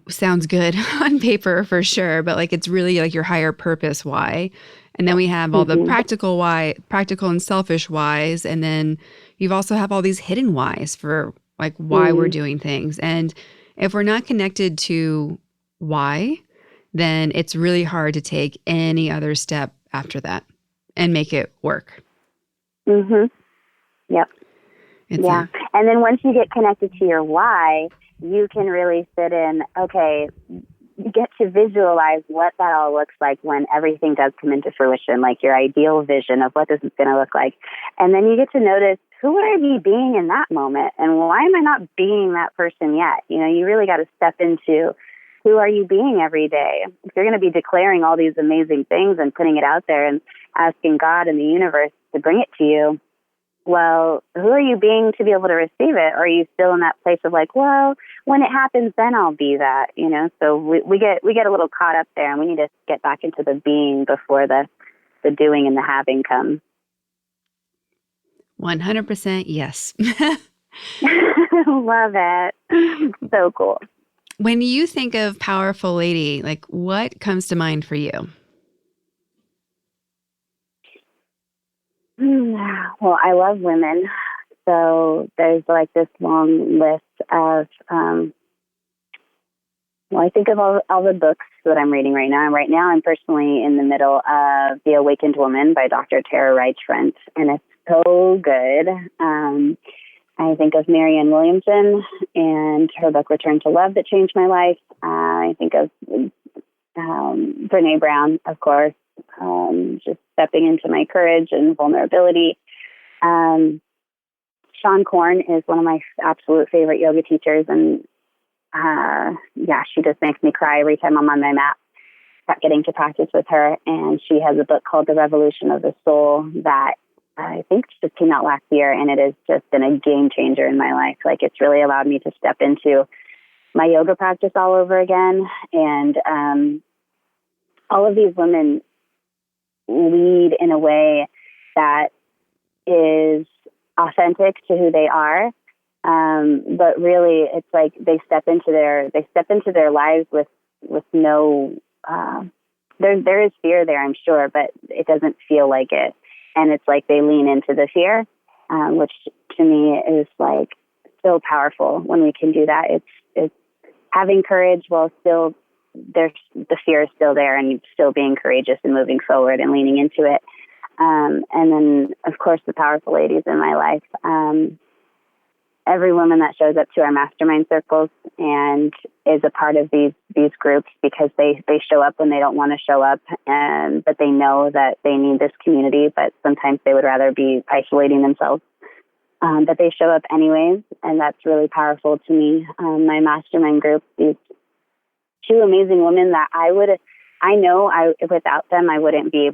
sounds good on paper for sure, but it's really your higher purpose why. And then we have all the practical and selfish whys. And then you've also have all these hidden whys for why we're doing things. And if we're not connected to why, then it's really hard to take any other step after that and make it work.
Yep. And then once you get connected to your why, you can really sit in, okay, you get to visualize what that all looks like when everything does come into fruition, your ideal vision of what this is going to look like. And then you get to notice, who would I be being in that moment? And why am I not being that person yet? You really got to step into, who are you being every day? If you're going to be declaring all these amazing things and putting it out there and asking God and the universe to bring it to you, well, who are you being to be able to receive it? Or are you still in that place of like, well, when it happens, then I'll be that, you know? So we get a little caught up there, and we need to get back into the being before the doing and the having come.
100% yes.
Love it. So cool.
When you think of powerful lady, like what comes to mind for you?
Well, I love women. So there's like this long list of, I think of all the books that I'm reading right now. And right now I'm personally in the middle of The Awakened Woman by Dr. Tara Reich-Trent, and it's so good. I think of Marianne Williamson and her book Return to Love that changed my life. I think of Brene Brown, of course, just stepping into my courage and vulnerability. Sean Korn is one of my absolute favorite yoga teachers, and she just makes me cry every time I'm on my mat getting to practice with her. And she has a book called The Revolution of the Soul that I think just came out last year, and it has just been a game changer in my life. Like, it's really allowed me to step into my yoga practice all over again. And all of these women lead in a way that is authentic to who they are. But really it's like they step into their lives with no, there is fear there, I'm sure, but it doesn't feel like it. And it's like they lean into the fear, which to me is like so powerful when we can do that. It's having courage while still the fear is still there, and still being courageous and moving forward and leaning into it. And then, of course, the powerful ladies in my life. Every woman that shows up to our mastermind circles and is a part of these groups, because they show up when they don't want to show up, but they know that they need this community, but sometimes they would rather be isolating themselves. But they show up anyways, and that's really powerful to me. My mastermind group, these two amazing women that without them, I wouldn't be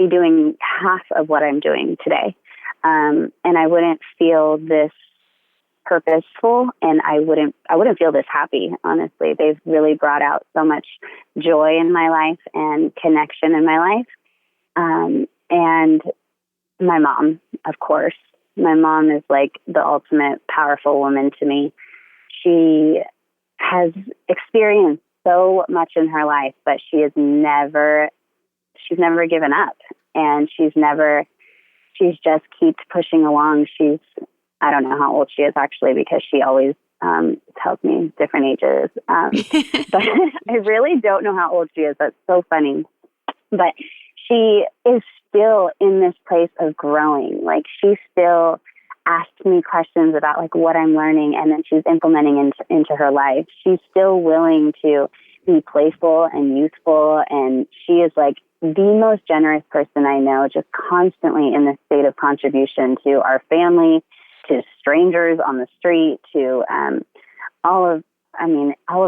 doing half of what I'm doing today. And I wouldn't feel this purposeful, and I wouldn't feel this happy, honestly. They've really brought out so much joy in my life and connection in my life. And my mom, of course. My mom is like the ultimate powerful woman to me. She has experienced so much in her life, but she's never given up, and she's just keeps pushing along. I don't know how old she is actually, because she always tells me different ages. But I really don't know how old she is. That's so funny. But she is still in this place of growing. Like, she still asks me questions about like what I'm learning, and then she's implementing into her life. She's still willing to be playful and youthful, and she is like the most generous person I know, just constantly in this state of contribution to our family, to strangers on the street, to all of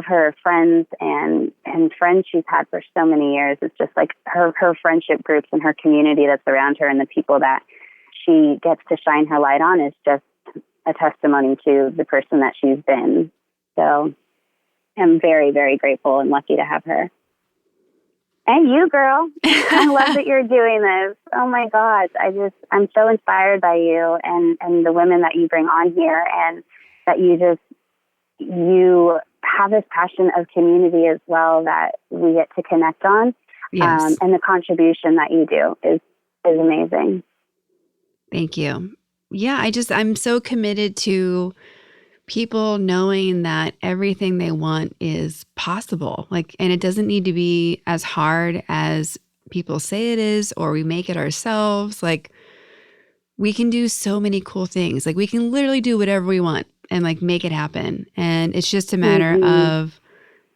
her friends and friends she's had for so many years. It's just like her friendship groups and her community that's around her, and the people that she gets to shine her light on is just a testimony to the person that she's been. So I'm very, very grateful and lucky to have her. And you, girl. I love that you're doing this. Oh my gosh. I'm so inspired by you and the women that you bring on here, and that you have this passion of community as well that we get to connect on.
Yes.
And the contribution that you do is amazing.
Thank you. Yeah, I'm so committed to people knowing that everything they want is possible. Like, and it doesn't need to be as hard as people say it is, or we make it ourselves. Like, we can do so many cool things. Like, we can literally do whatever we want and like make it happen. And it's just a matter of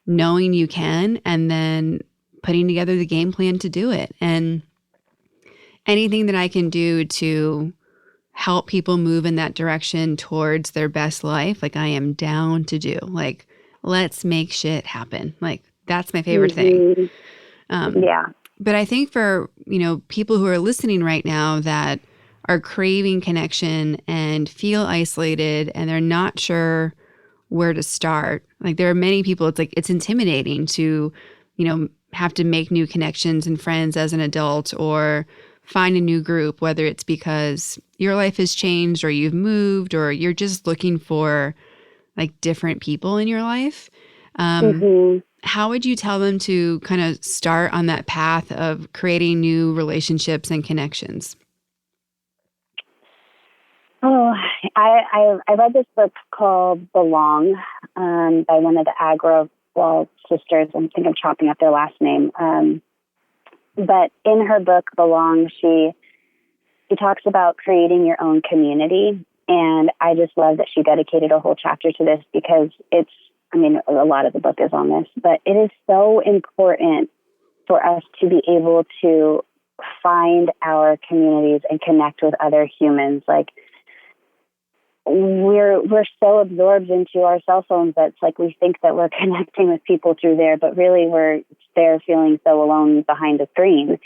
knowing you can, and then putting together the game plan to do it. And anything that I can do to help people move in that direction towards their best life, like, I am down to do. Like, let's make shit happen. Like, that's my favorite thing.
Yeah.
But I think for, people who are listening right now that are craving connection and feel isolated and they're not sure where to start. Like there are many people, it's like, it's intimidating to, have to make new connections and friends as an adult or find a new group, whether it's because your life has changed or you've moved or you're just looking for like different people in your life. How would you tell them to kind of start on that path of creating new relationships and connections?
Oh, I read this book called Belong by one of the Agrawal sisters. I think I'm chopping up their last name. But in her book, Belong, she talks about creating your own community. And I just love that she dedicated a whole chapter to this because a lot of the book is on this, but it is so important for us to be able to find our communities and connect with other humans. Like we're so absorbed into our cell phones that it's like we think that we're connecting with people through there, but really we're there feeling so alone behind a screen.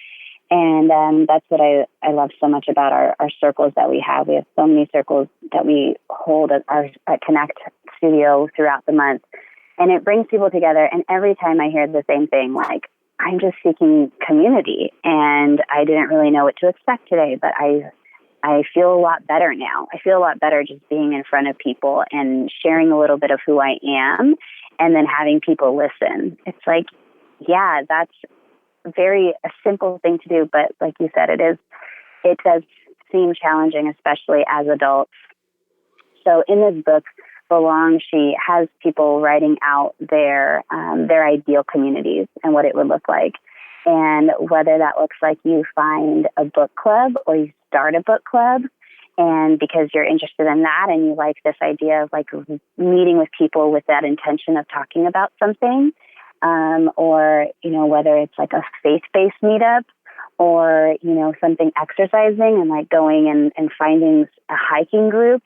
And that's what I love so much about our circles that we have. We have so many circles that we hold at Connect Studio throughout the month. And it brings people together. And every time I hear the same thing, like, I'm just seeking community. And I didn't really know what to expect today, but I feel a lot better now. I feel a lot better just being in front of people and sharing a little bit of who I am and then having people listen. It's like, yeah, that's a simple thing to do, but like you said, it does seem challenging, especially as adults. So in this book, Belong, she has people writing out their ideal communities and what it would look like. And whether that looks like you find a book club or you start a book club, and because you're interested in that and you like this idea of like meeting with people with that intention of talking about something, or, whether it's like a faith-based meetup or, something exercising and like going and finding a hiking group.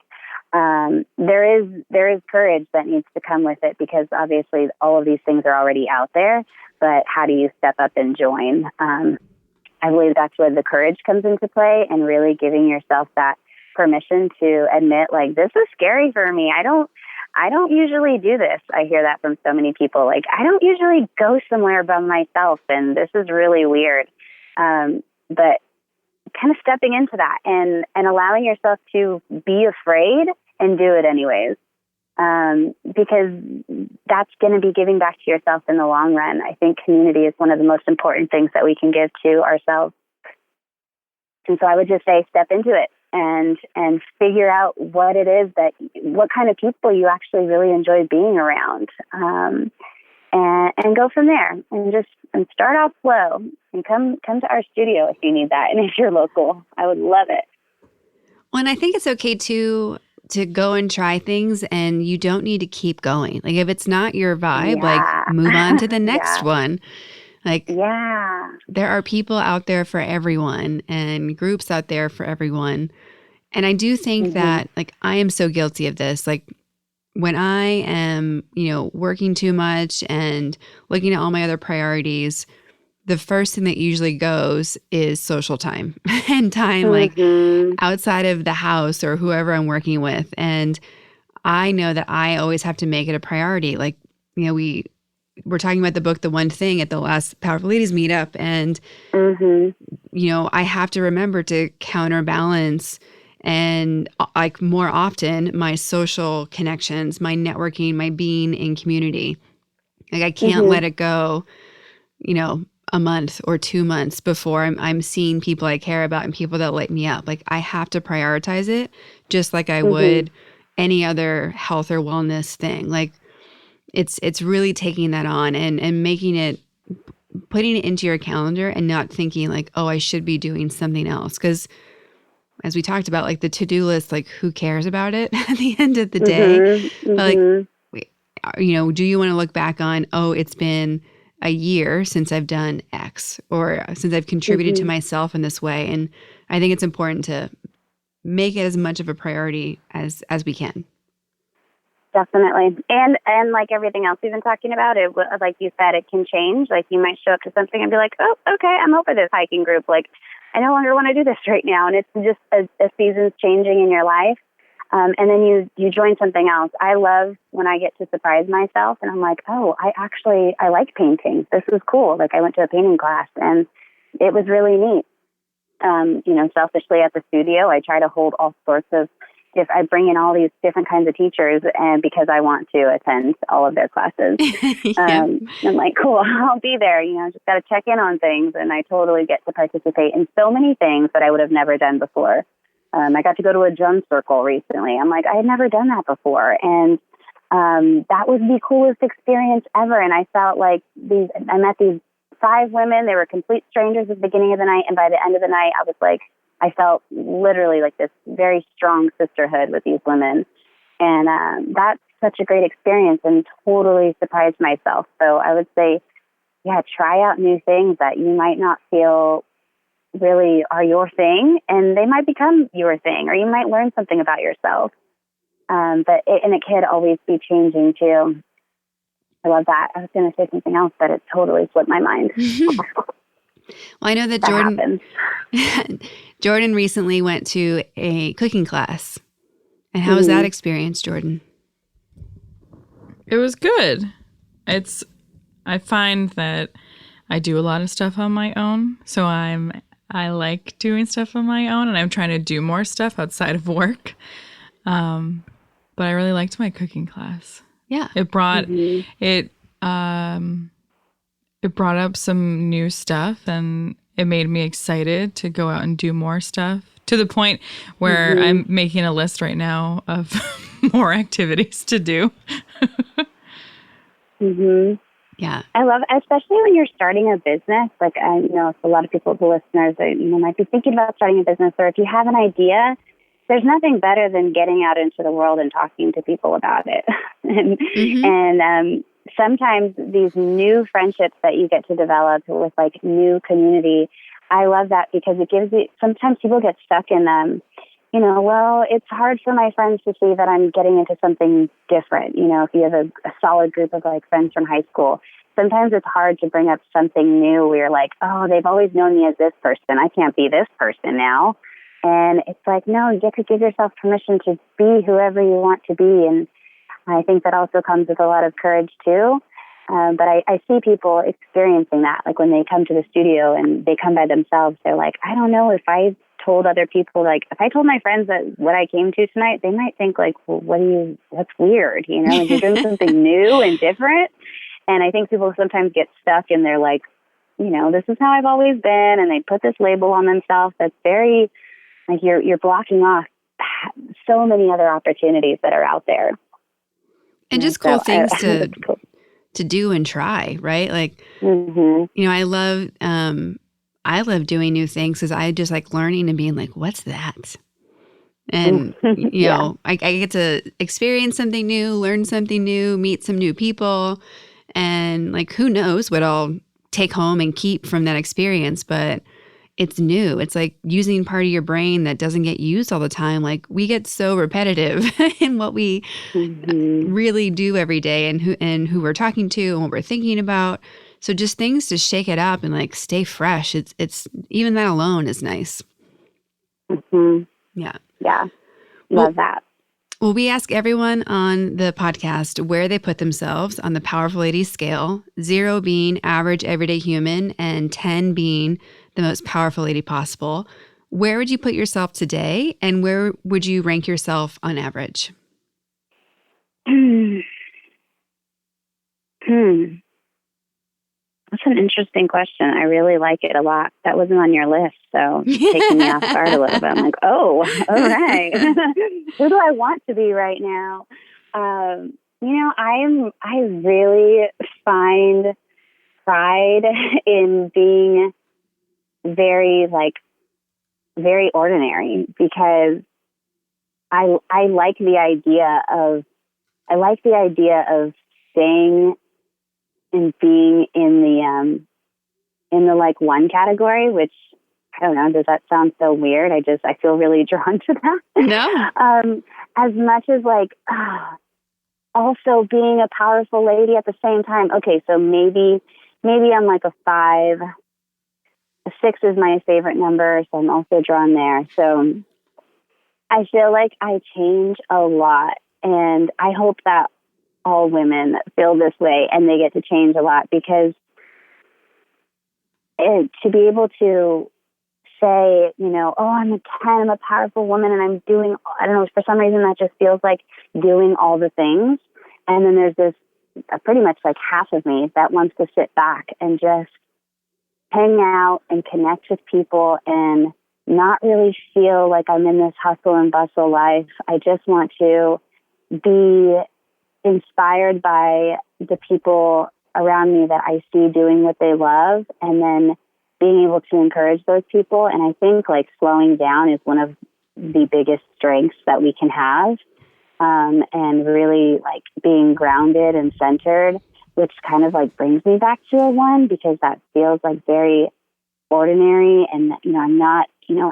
There is courage that needs to come with it because obviously all of these things are already out there, but how do you step up and join? I believe that's where the courage comes into play and really giving yourself that permission to admit, like, this is scary for me. I don't usually do this. I hear that from so many people. Like, I don't usually go somewhere by myself, and this is really weird. But kind of stepping into that and allowing yourself to be afraid and do it anyways, because that's going to be giving back to yourself in the long run. I think community is one of the most important things that we can give to ourselves. And so I would just say step into it and figure out what kind of people you actually really enjoy being around, and go from there and start off slow and come to our studio if you need that. And if you're local, I would love it.
Well, and I think it's okay to go and try things and you don't need to keep going. Like if it's not your vibe, like move on to the next one. Like, there are people out there for everyone and groups out there for everyone. And I do think that, like, I am so guilty of this. Like, when I am, working too much and looking at all my other priorities, the first thing that usually goes is social time and time, like, outside of the house or whoever I'm working with. And I know that I always have to make it a priority. Like, we're talking about the book, The One Thing, at the last Powerful Ladies meetup. And, I have to remember to counterbalance and like more often my social connections, my networking, my being in community. Like I can't let it go, a month or 2 months before I'm seeing people I care about and people that light me up. Like I have to prioritize it just like I would any other health or wellness thing. Like it's really taking that on and making it, putting it into your calendar and not thinking like, oh, I should be doing something else. Because as we talked about, like the to-do list, like who cares about it at the end of the day? But like, do you want to look back on, oh, it's been a year since I've done X or since I've contributed to myself in this way? And I think it's important to make it as much of a priority as we can.
Definitely. And like everything else we've been talking about, it, like you said, it can change. Like you might show up to something and be like, oh, okay, I'm over this hiking group. Like I no longer want to do this right now. And it's just a season's changing in your life. And then you join something else. I love when I get to surprise myself and I'm like, oh, I like painting. This is cool. Like I went to a painting class and it was really neat. Selfishly at the studio, I try to hold all sorts of, if I bring in all these different kinds of teachers and because I want to attend all of their classes. I'm like, cool, I'll be there, just got to check in on things. And I totally get to participate in so many things that I would have never done before. I got to go to a drum circle recently. I'm like, I had never done that before. And that was the coolest experience ever. And I felt like I met these 5 women. They were complete strangers at the beginning of the night. And by the end of the night, I was like, I felt literally like this very strong sisterhood with these women. And that's such a great experience and totally surprised myself. So I would say, try out new things that you might not feel really are your thing, and they might become your thing, or you might learn something about yourself. But it could always be changing too. I love that. I was going to say something else, but it totally slipped my mind.
Well, I know that Jordan recently went to a cooking class. And how was that experience, Jordan?
It was good. I find that I do a lot of stuff on my own. So I like doing stuff on my own, and I'm trying to do more stuff outside of work. But I really liked my cooking class.
Yeah.
It brought it brought up some new stuff, and it made me excited to go out and do more stuff, to the point where I'm making a list right now of more activities to do.
Yeah.
I love, especially when you're starting a business, like I know a lot of people, the listeners, might be thinking about starting a business, or if you have an idea, there's nothing better than getting out into the world and talking to people about it. and sometimes these new friendships that you get to develop with like new community, I love that because it gives you, sometimes people get stuck in them. Well, it's hard for my friends to see that I'm getting into something different. If you have a solid group of like friends from high school, sometimes it's hard to bring up something new where you're like, oh, they've always known me as this person. I can't be this person now. And it's like, no, you get to give yourself permission to be whoever you want to be. And I think that also comes with a lot of courage too. But I see people experiencing that. Like when they come to the studio and they come by themselves, they're like, I don't know if I told other people, like if I told my friends that what I came to tonight, they might think like, well, that's weird, like you're doing something new and different. And I think people sometimes get stuck and they're like, this is how I've always been. And they put this label on themselves that's very, like you're blocking off so many other opportunities that are out there.
And just cool things to do and try, right? Like, I love doing new things because I just like learning and being like, what's that? And, I get to experience something new, learn something new, meet some new people. And like, who knows what I'll take home and keep from that experience, but it's new. It's like using part of your brain that doesn't get used all the time. Like we get so repetitive in what we really do every day and who we're talking to and what we're thinking about. So just things to shake it up and like stay fresh. It's even that alone is nice. Yeah.
Yeah. Love that.
Well, we ask everyone on the podcast where they put themselves on the Powerful Ladies scale, 0 being average everyday human and 10 being the most powerful lady possible. Where would you put yourself today, and where would you rank yourself on average?
That's an interesting question. I really like it a lot. That wasn't on your list, so it's taking me off guard a little bit. I'm like, oh, all right. Who do I want to be right now? I really find pride in being very ordinary, because I like the idea of staying and being in the like one category, which I don't know, does that sound so weird? I feel really drawn to that.
No.
As much as like also being a powerful lady at the same time. Okay, so maybe I'm like a 5. 6 is my favorite number, so I'm also drawn there. So I feel like I change a lot, and I hope that all women feel this way and they get to change a lot, because to be able to say, oh, I'm a 10, I'm a powerful woman, and I'm doing, I don't know, for some reason that just feels like doing all the things. And then there's this pretty much like half of me that wants to sit back and just hang out and connect with people and not really feel like I'm in this hustle and bustle life. I just want to be inspired by the people around me that I see doing what they love, and then being able to encourage those people. And I think like slowing down is one of the biggest strengths that we can have. And really like being grounded and centered, which kind of like brings me back to a 1, because that feels like very ordinary. And, I'm not,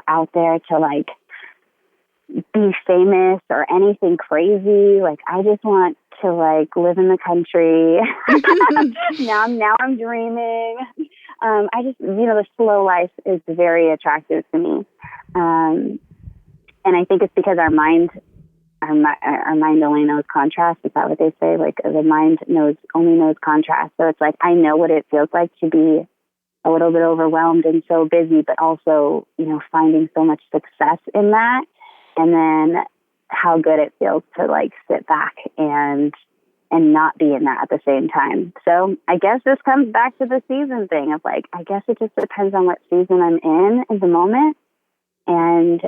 out there to like be famous or anything crazy. Like, I just want to like live in the country. Now I'm dreaming. I just, the slow life is very attractive to me. And I think it's because our mind only knows contrast. Is that what they say? Like the mind only knows contrast. So it's like, I know what it feels like to be a little bit overwhelmed and so busy, but also, finding so much success in that. And then how good it feels to like sit back and not be in that at the same time. So I guess this comes back to the season thing of like, I guess it just depends on what season I'm in at the moment. And,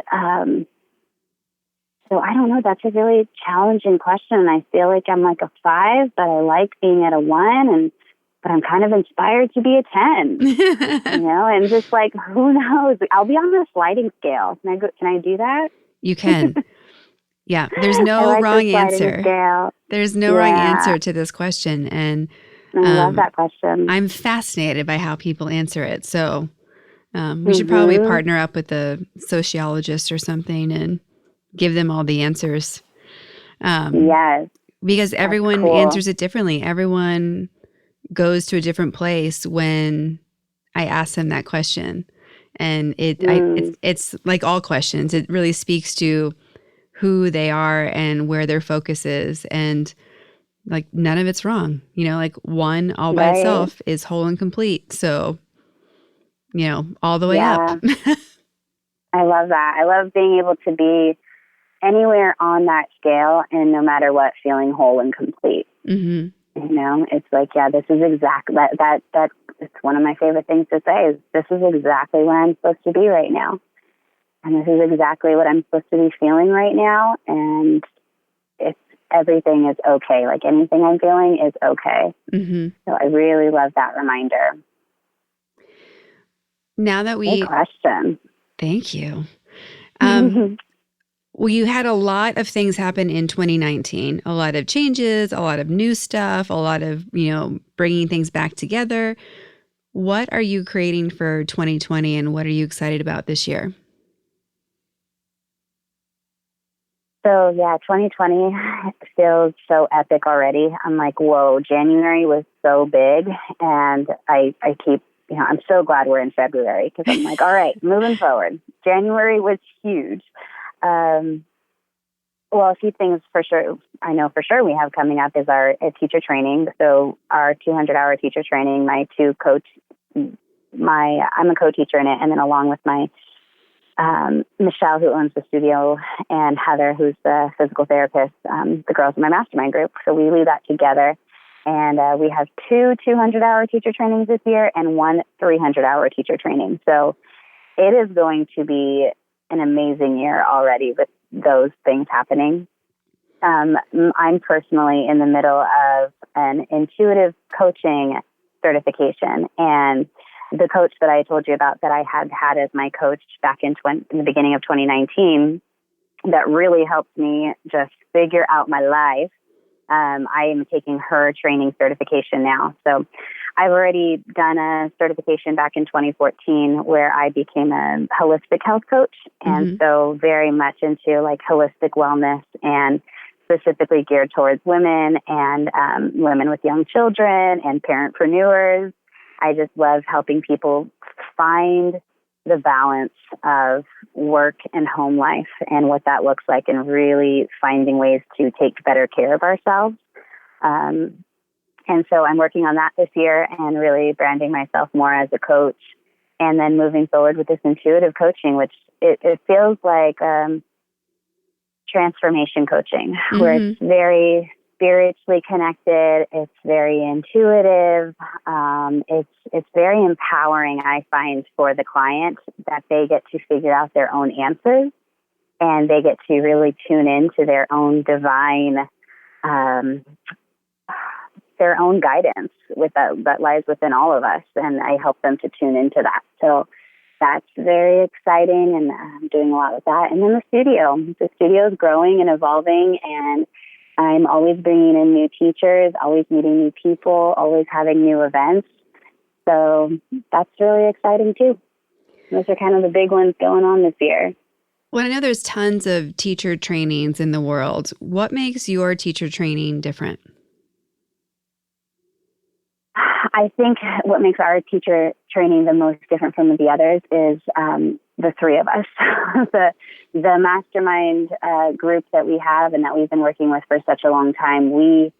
so I don't know. That's a really challenging question. I feel like I'm like a 5, but I like being at a 1, but I'm kind of inspired to be a 10, and just like, who knows? I'll be on the sliding scale. Can I do that?
You can. Yeah. There's no wrong answer.
Scale.
There's no wrong answer to this question. And
I love that question.
I'm fascinated by how people answer it. So we should probably partner up with a sociologist or something and give them all the answers.
Yes.
Because everyone answers it differently. Everyone goes to a different place when I ask them that question. And it's like all questions. It really speaks to who they are and where their focus is. And like none of it's wrong. Like 1 all by itself is whole and complete. So, all the way up.
I love that. I love being able to be anywhere on that scale, and no matter what, feeling whole and complete. Mm-hmm. It's like, this is exactly that. It's one of my favorite things to say is this is exactly where I'm supposed to be right now, and this is exactly what I'm supposed to be feeling right now, and everything is okay. Like anything I'm feeling is okay. Mm-hmm. So I really love that reminder.
Now that
Good question.
Thank you. Well, you had a lot of things happen in 2019, a lot of changes, a lot of new stuff, a lot of, bringing things back together. What are you creating for 2020 and what are you excited about this year?
So, 2020 feels so epic already. I'm like, whoa, January was so big. And I keep, I'm so glad we're in February because I'm like, all right, moving forward. January was huge. Well, a few things for sure. I know for sure we have coming up is our teacher training. So our 200-hour teacher training, I'm a co-teacher in it. And then along with my, Michelle, who owns the studio, and Heather, who's the physical therapist, the girls in my mastermind group. So we lead that together. And, we have 2 200-hour teacher trainings this year and 1 300-hour teacher training. So it is going to be an amazing year already with those things happening. I'm personally in the middle of an intuitive coaching certification, and the coach that I told you about that I had as my coach back in the beginning of 2019 that really helped me just figure out my life. I am taking her training certification now. So I've already done a certification back in 2014 where I became a holistic health coach. And so very much into like holistic wellness and specifically geared towards women and women with young children and parentpreneurs. I just love helping people find the balance of work and home life and what that looks like, and really finding ways to take better care of ourselves. And so I'm working on that this year and really branding myself more as a coach, and then moving forward with this intuitive coaching, which it feels like transformation coaching, where it's very spiritually connected. It's very intuitive. It's very empowering, I find, for the client, that they get to figure out their own answers, and they get to really tune into their own divine, their own guidance with that lies within all of us. And I help them to tune into that. So that's very exciting, and I'm doing a lot with that. And then the studio is growing and evolving, and I'm always bringing in new teachers, always meeting new people, always having new events. So that's really exciting too. Those are kind of the big ones going on this year.
Well, I know there's tons of teacher trainings in the world. What makes your teacher training different?
I think what makes our teacher training the most different from the others is the three of us. the mastermind group that we have and that we've been working with for such a long time, we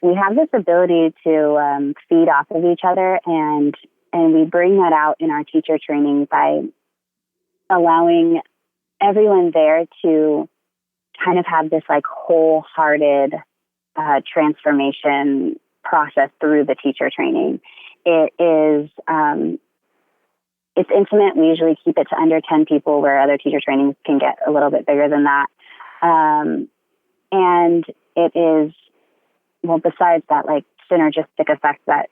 have this ability to feed off of each other, and we bring that out in our teacher training by allowing everyone there to kind of have this like wholehearted transformation process through the teacher training. It is, it's intimate. We usually keep it to under 10 people, where other teacher trainings can get a little bit bigger than that. And it is, well, besides that, like, synergistic effect that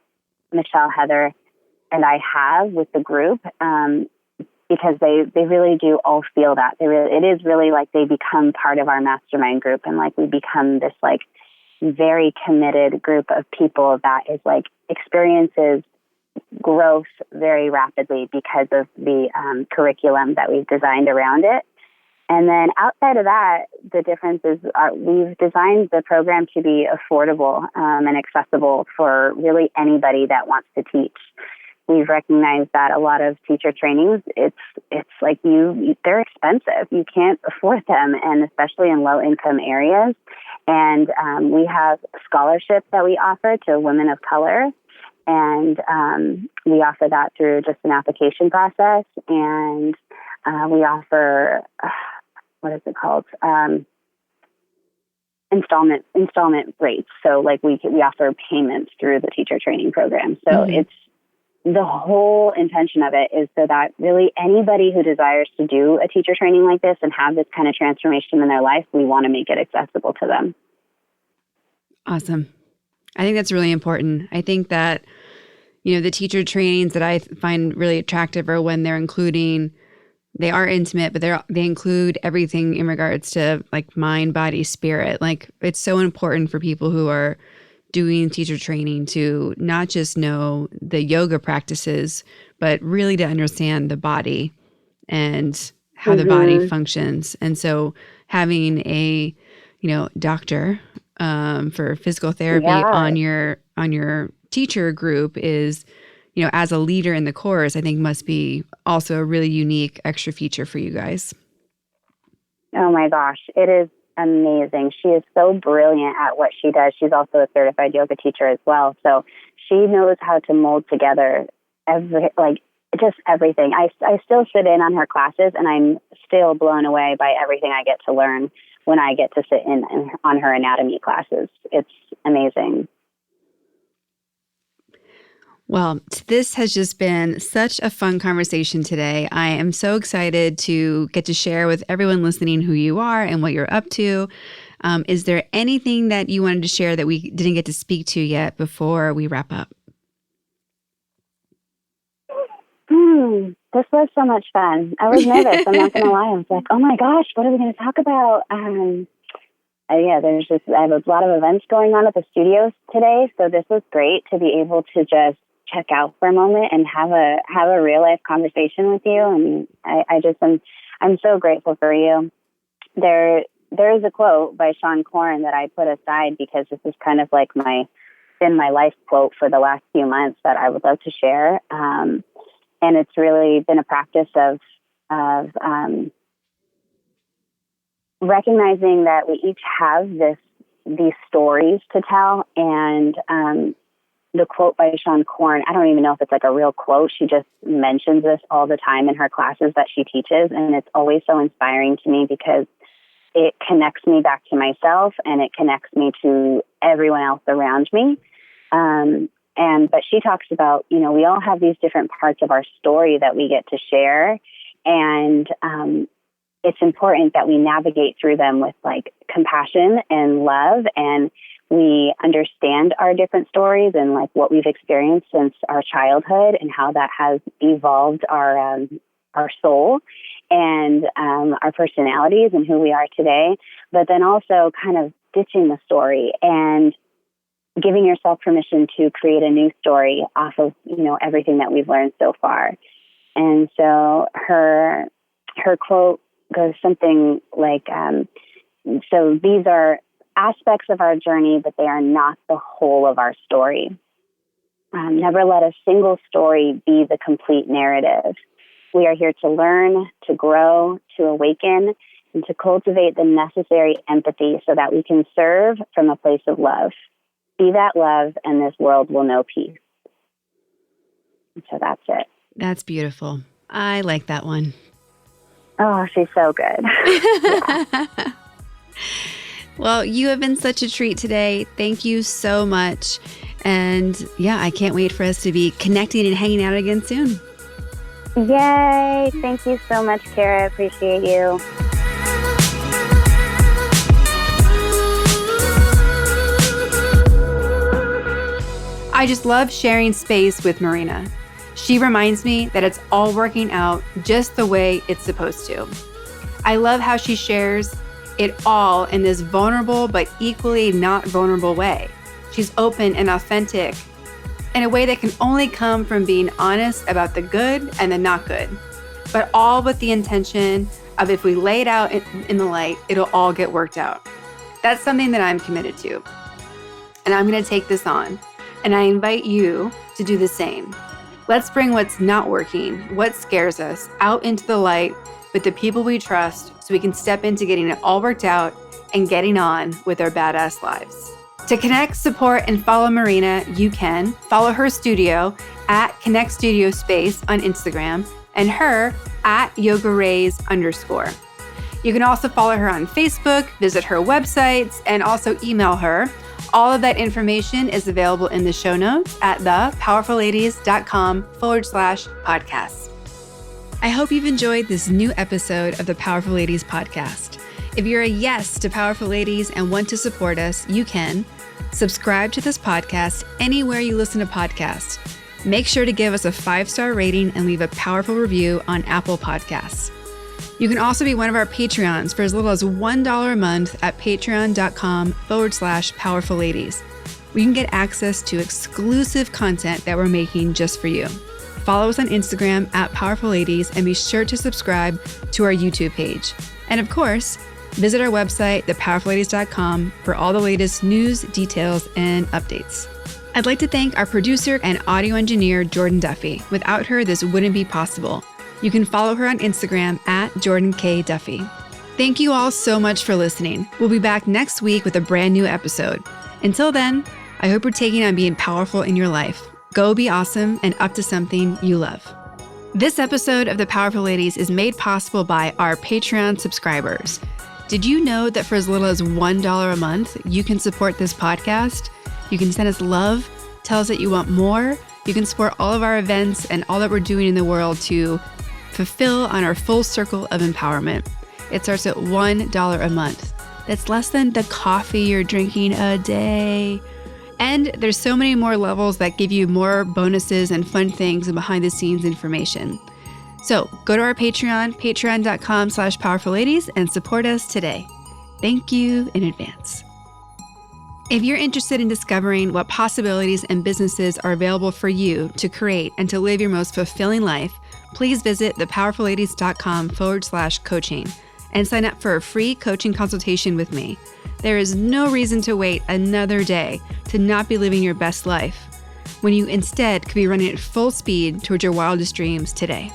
Michelle, Heather, and I have with the group, because they really do all feel that. It is really like they become part of our mastermind group, and like we become this like very committed group of people that is like experiences growth very rapidly because of the curriculum that we've designed around it. And then outside of that, the difference is we've designed the program to be affordable and accessible for really anybody that wants to teach. We've recognized that a lot of teacher trainings, it's like they're expensive. You can't afford them, and especially in low-income areas. And we have scholarships that we offer to women of color, and we offer that through just an application process. And we offer, what is it called? Installment rates. So like we offer payments through the teacher training program. So it's the whole intention of it is so that really anybody who desires to do a teacher training like this and have this kind of transformation in their life, we want to make it accessible to them.
Awesome. I think that's really important. I think that, the teacher trainings that I find really attractive are when they are intimate, but they include everything in regards to like mind, body, spirit. Like it's so important for people who are doing teacher training to not just know the yoga practices, but really to understand the body and how the body functions. And so having a, doctor for physical therapy on your teacher group is, as a leader in the course, I think must be also a really unique extra feature for you guys.
Oh my gosh, it is amazing. She is so brilliant at what she does. She's also a certified yoga teacher as well. So she knows how to mold together just everything. I still sit in on her classes, and I'm still blown away by everything I get to learn when I get to sit in on her anatomy classes. It's amazing.
Well, this has just been such a fun conversation today. I am so excited to get to share with everyone listening who you are and what you're up to. Is there anything that you wanted to share that we didn't get to speak to yet before we wrap up?
This was so much fun. I was nervous. I'm not going to lie. I was like, oh my gosh, what are we going to talk about? I have a lot of events going on at the studios today. So this was great to be able to just check out for a moment and have a real life conversation with you. And I'm so grateful for you. There is a quote by Sean Corn that I put aside because this is kind of like been my life quote for the last few months that I would love to share. And it's really been a practice of recognizing that we each have these stories to tell. And the quote by Sean Korn, I don't even know if it's like a real quote. She just mentions this all the time in her classes that she teaches. And it's always so inspiring to me because it connects me back to myself and it connects me to everyone else around me. But she talks about, we all have these different parts of our story that we get to share. And it's important that we navigate through them with like compassion and love, and we understand our different stories and like what we've experienced since our childhood and how that has evolved our soul and our personalities and who we are today. But then also kind of ditching the story and giving yourself permission to create a new story off of, everything that we've learned so far. And so her quote goes something like, so these are aspects of our journey, but they are not the whole of our story. Never let a single story be the complete narrative. We are here to learn, to grow, to awaken, and to cultivate the necessary empathy so that we can serve from a place of love. Be that love, and this world will know peace. And so that's it.
That's beautiful. I like that one.
Oh, she's so good. Yeah.
Well, you have been such a treat today. Thank you so much. And yeah, I can't wait for us to be connecting and hanging out again soon.
Yay. Thank you so much, Kara. Appreciate you.
I just love sharing space with Marina. She reminds me that it's all working out just the way it's supposed to. I love how she shares it all in this vulnerable but equally not vulnerable way. She's open and authentic in a way that can only come from being honest about the good and the not good, but all with the intention of if we lay it out in the light, it'll all get worked out. That's something that I'm committed to. And I'm going to take this on. And I invite you to do the same. Let's bring what's not working, what scares us, out into the light with the people we trust so we can step into getting it all worked out and getting on with our badass lives. To connect, support, and follow Marina, you can follow her studio at Connect Studio Space on Instagram and her at YogaRays_. You can also follow her on Facebook, visit her websites, and also email her. All of that information is available in the show notes at thepowerfulladies.com/podcast. I hope you've enjoyed this new episode of the Powerful Ladies podcast. If you're a yes to Powerful Ladies and want to support us, you can subscribe to this podcast anywhere you listen to podcasts. Make sure to give us a 5-star rating and leave a powerful review on Apple Podcasts. You can also be one of our Patreons for as little as $1 a month at patreon.com/powerfulladies, where you can get access to exclusive content that we're making just for you. Follow us on Instagram at Powerful Ladies and be sure to subscribe to our YouTube page. And of course, visit our website, thepowerfulladies.com, for all the latest news, details, and updates. I'd like to thank our producer and audio engineer, Jordan Duffy. Without her, this wouldn't be possible. You can follow her on Instagram at Jordan K. Duffy. Thank you all so much for listening. We'll be back next week with a brand new episode. Until then, I hope you're taking on being powerful in your life. Go be awesome and up to something you love. This episode of The Powerful Ladies is made possible by our Patreon subscribers. Did you know that for as little as $1 a month, you can support this podcast? You can send us love, tell us that you want more. You can support all of our events and all that we're doing in the world to fulfill on our full circle of empowerment. It starts at $1 a month. That's less than the coffee you're drinking a day. And there's so many more levels that give you more bonuses and fun things and behind the scenes information. So go to our Patreon, patreon.com/powerfulladies, and support us today. Thank you in advance. If you're interested in discovering what possibilities and businesses are available for you to create and to live your most fulfilling life, please visit thepowerfulladies.com/coaching and sign up for a free coaching consultation with me. There is no reason to wait another day to not be living your best life. when you instead could be running at full speed towards your wildest dreams today.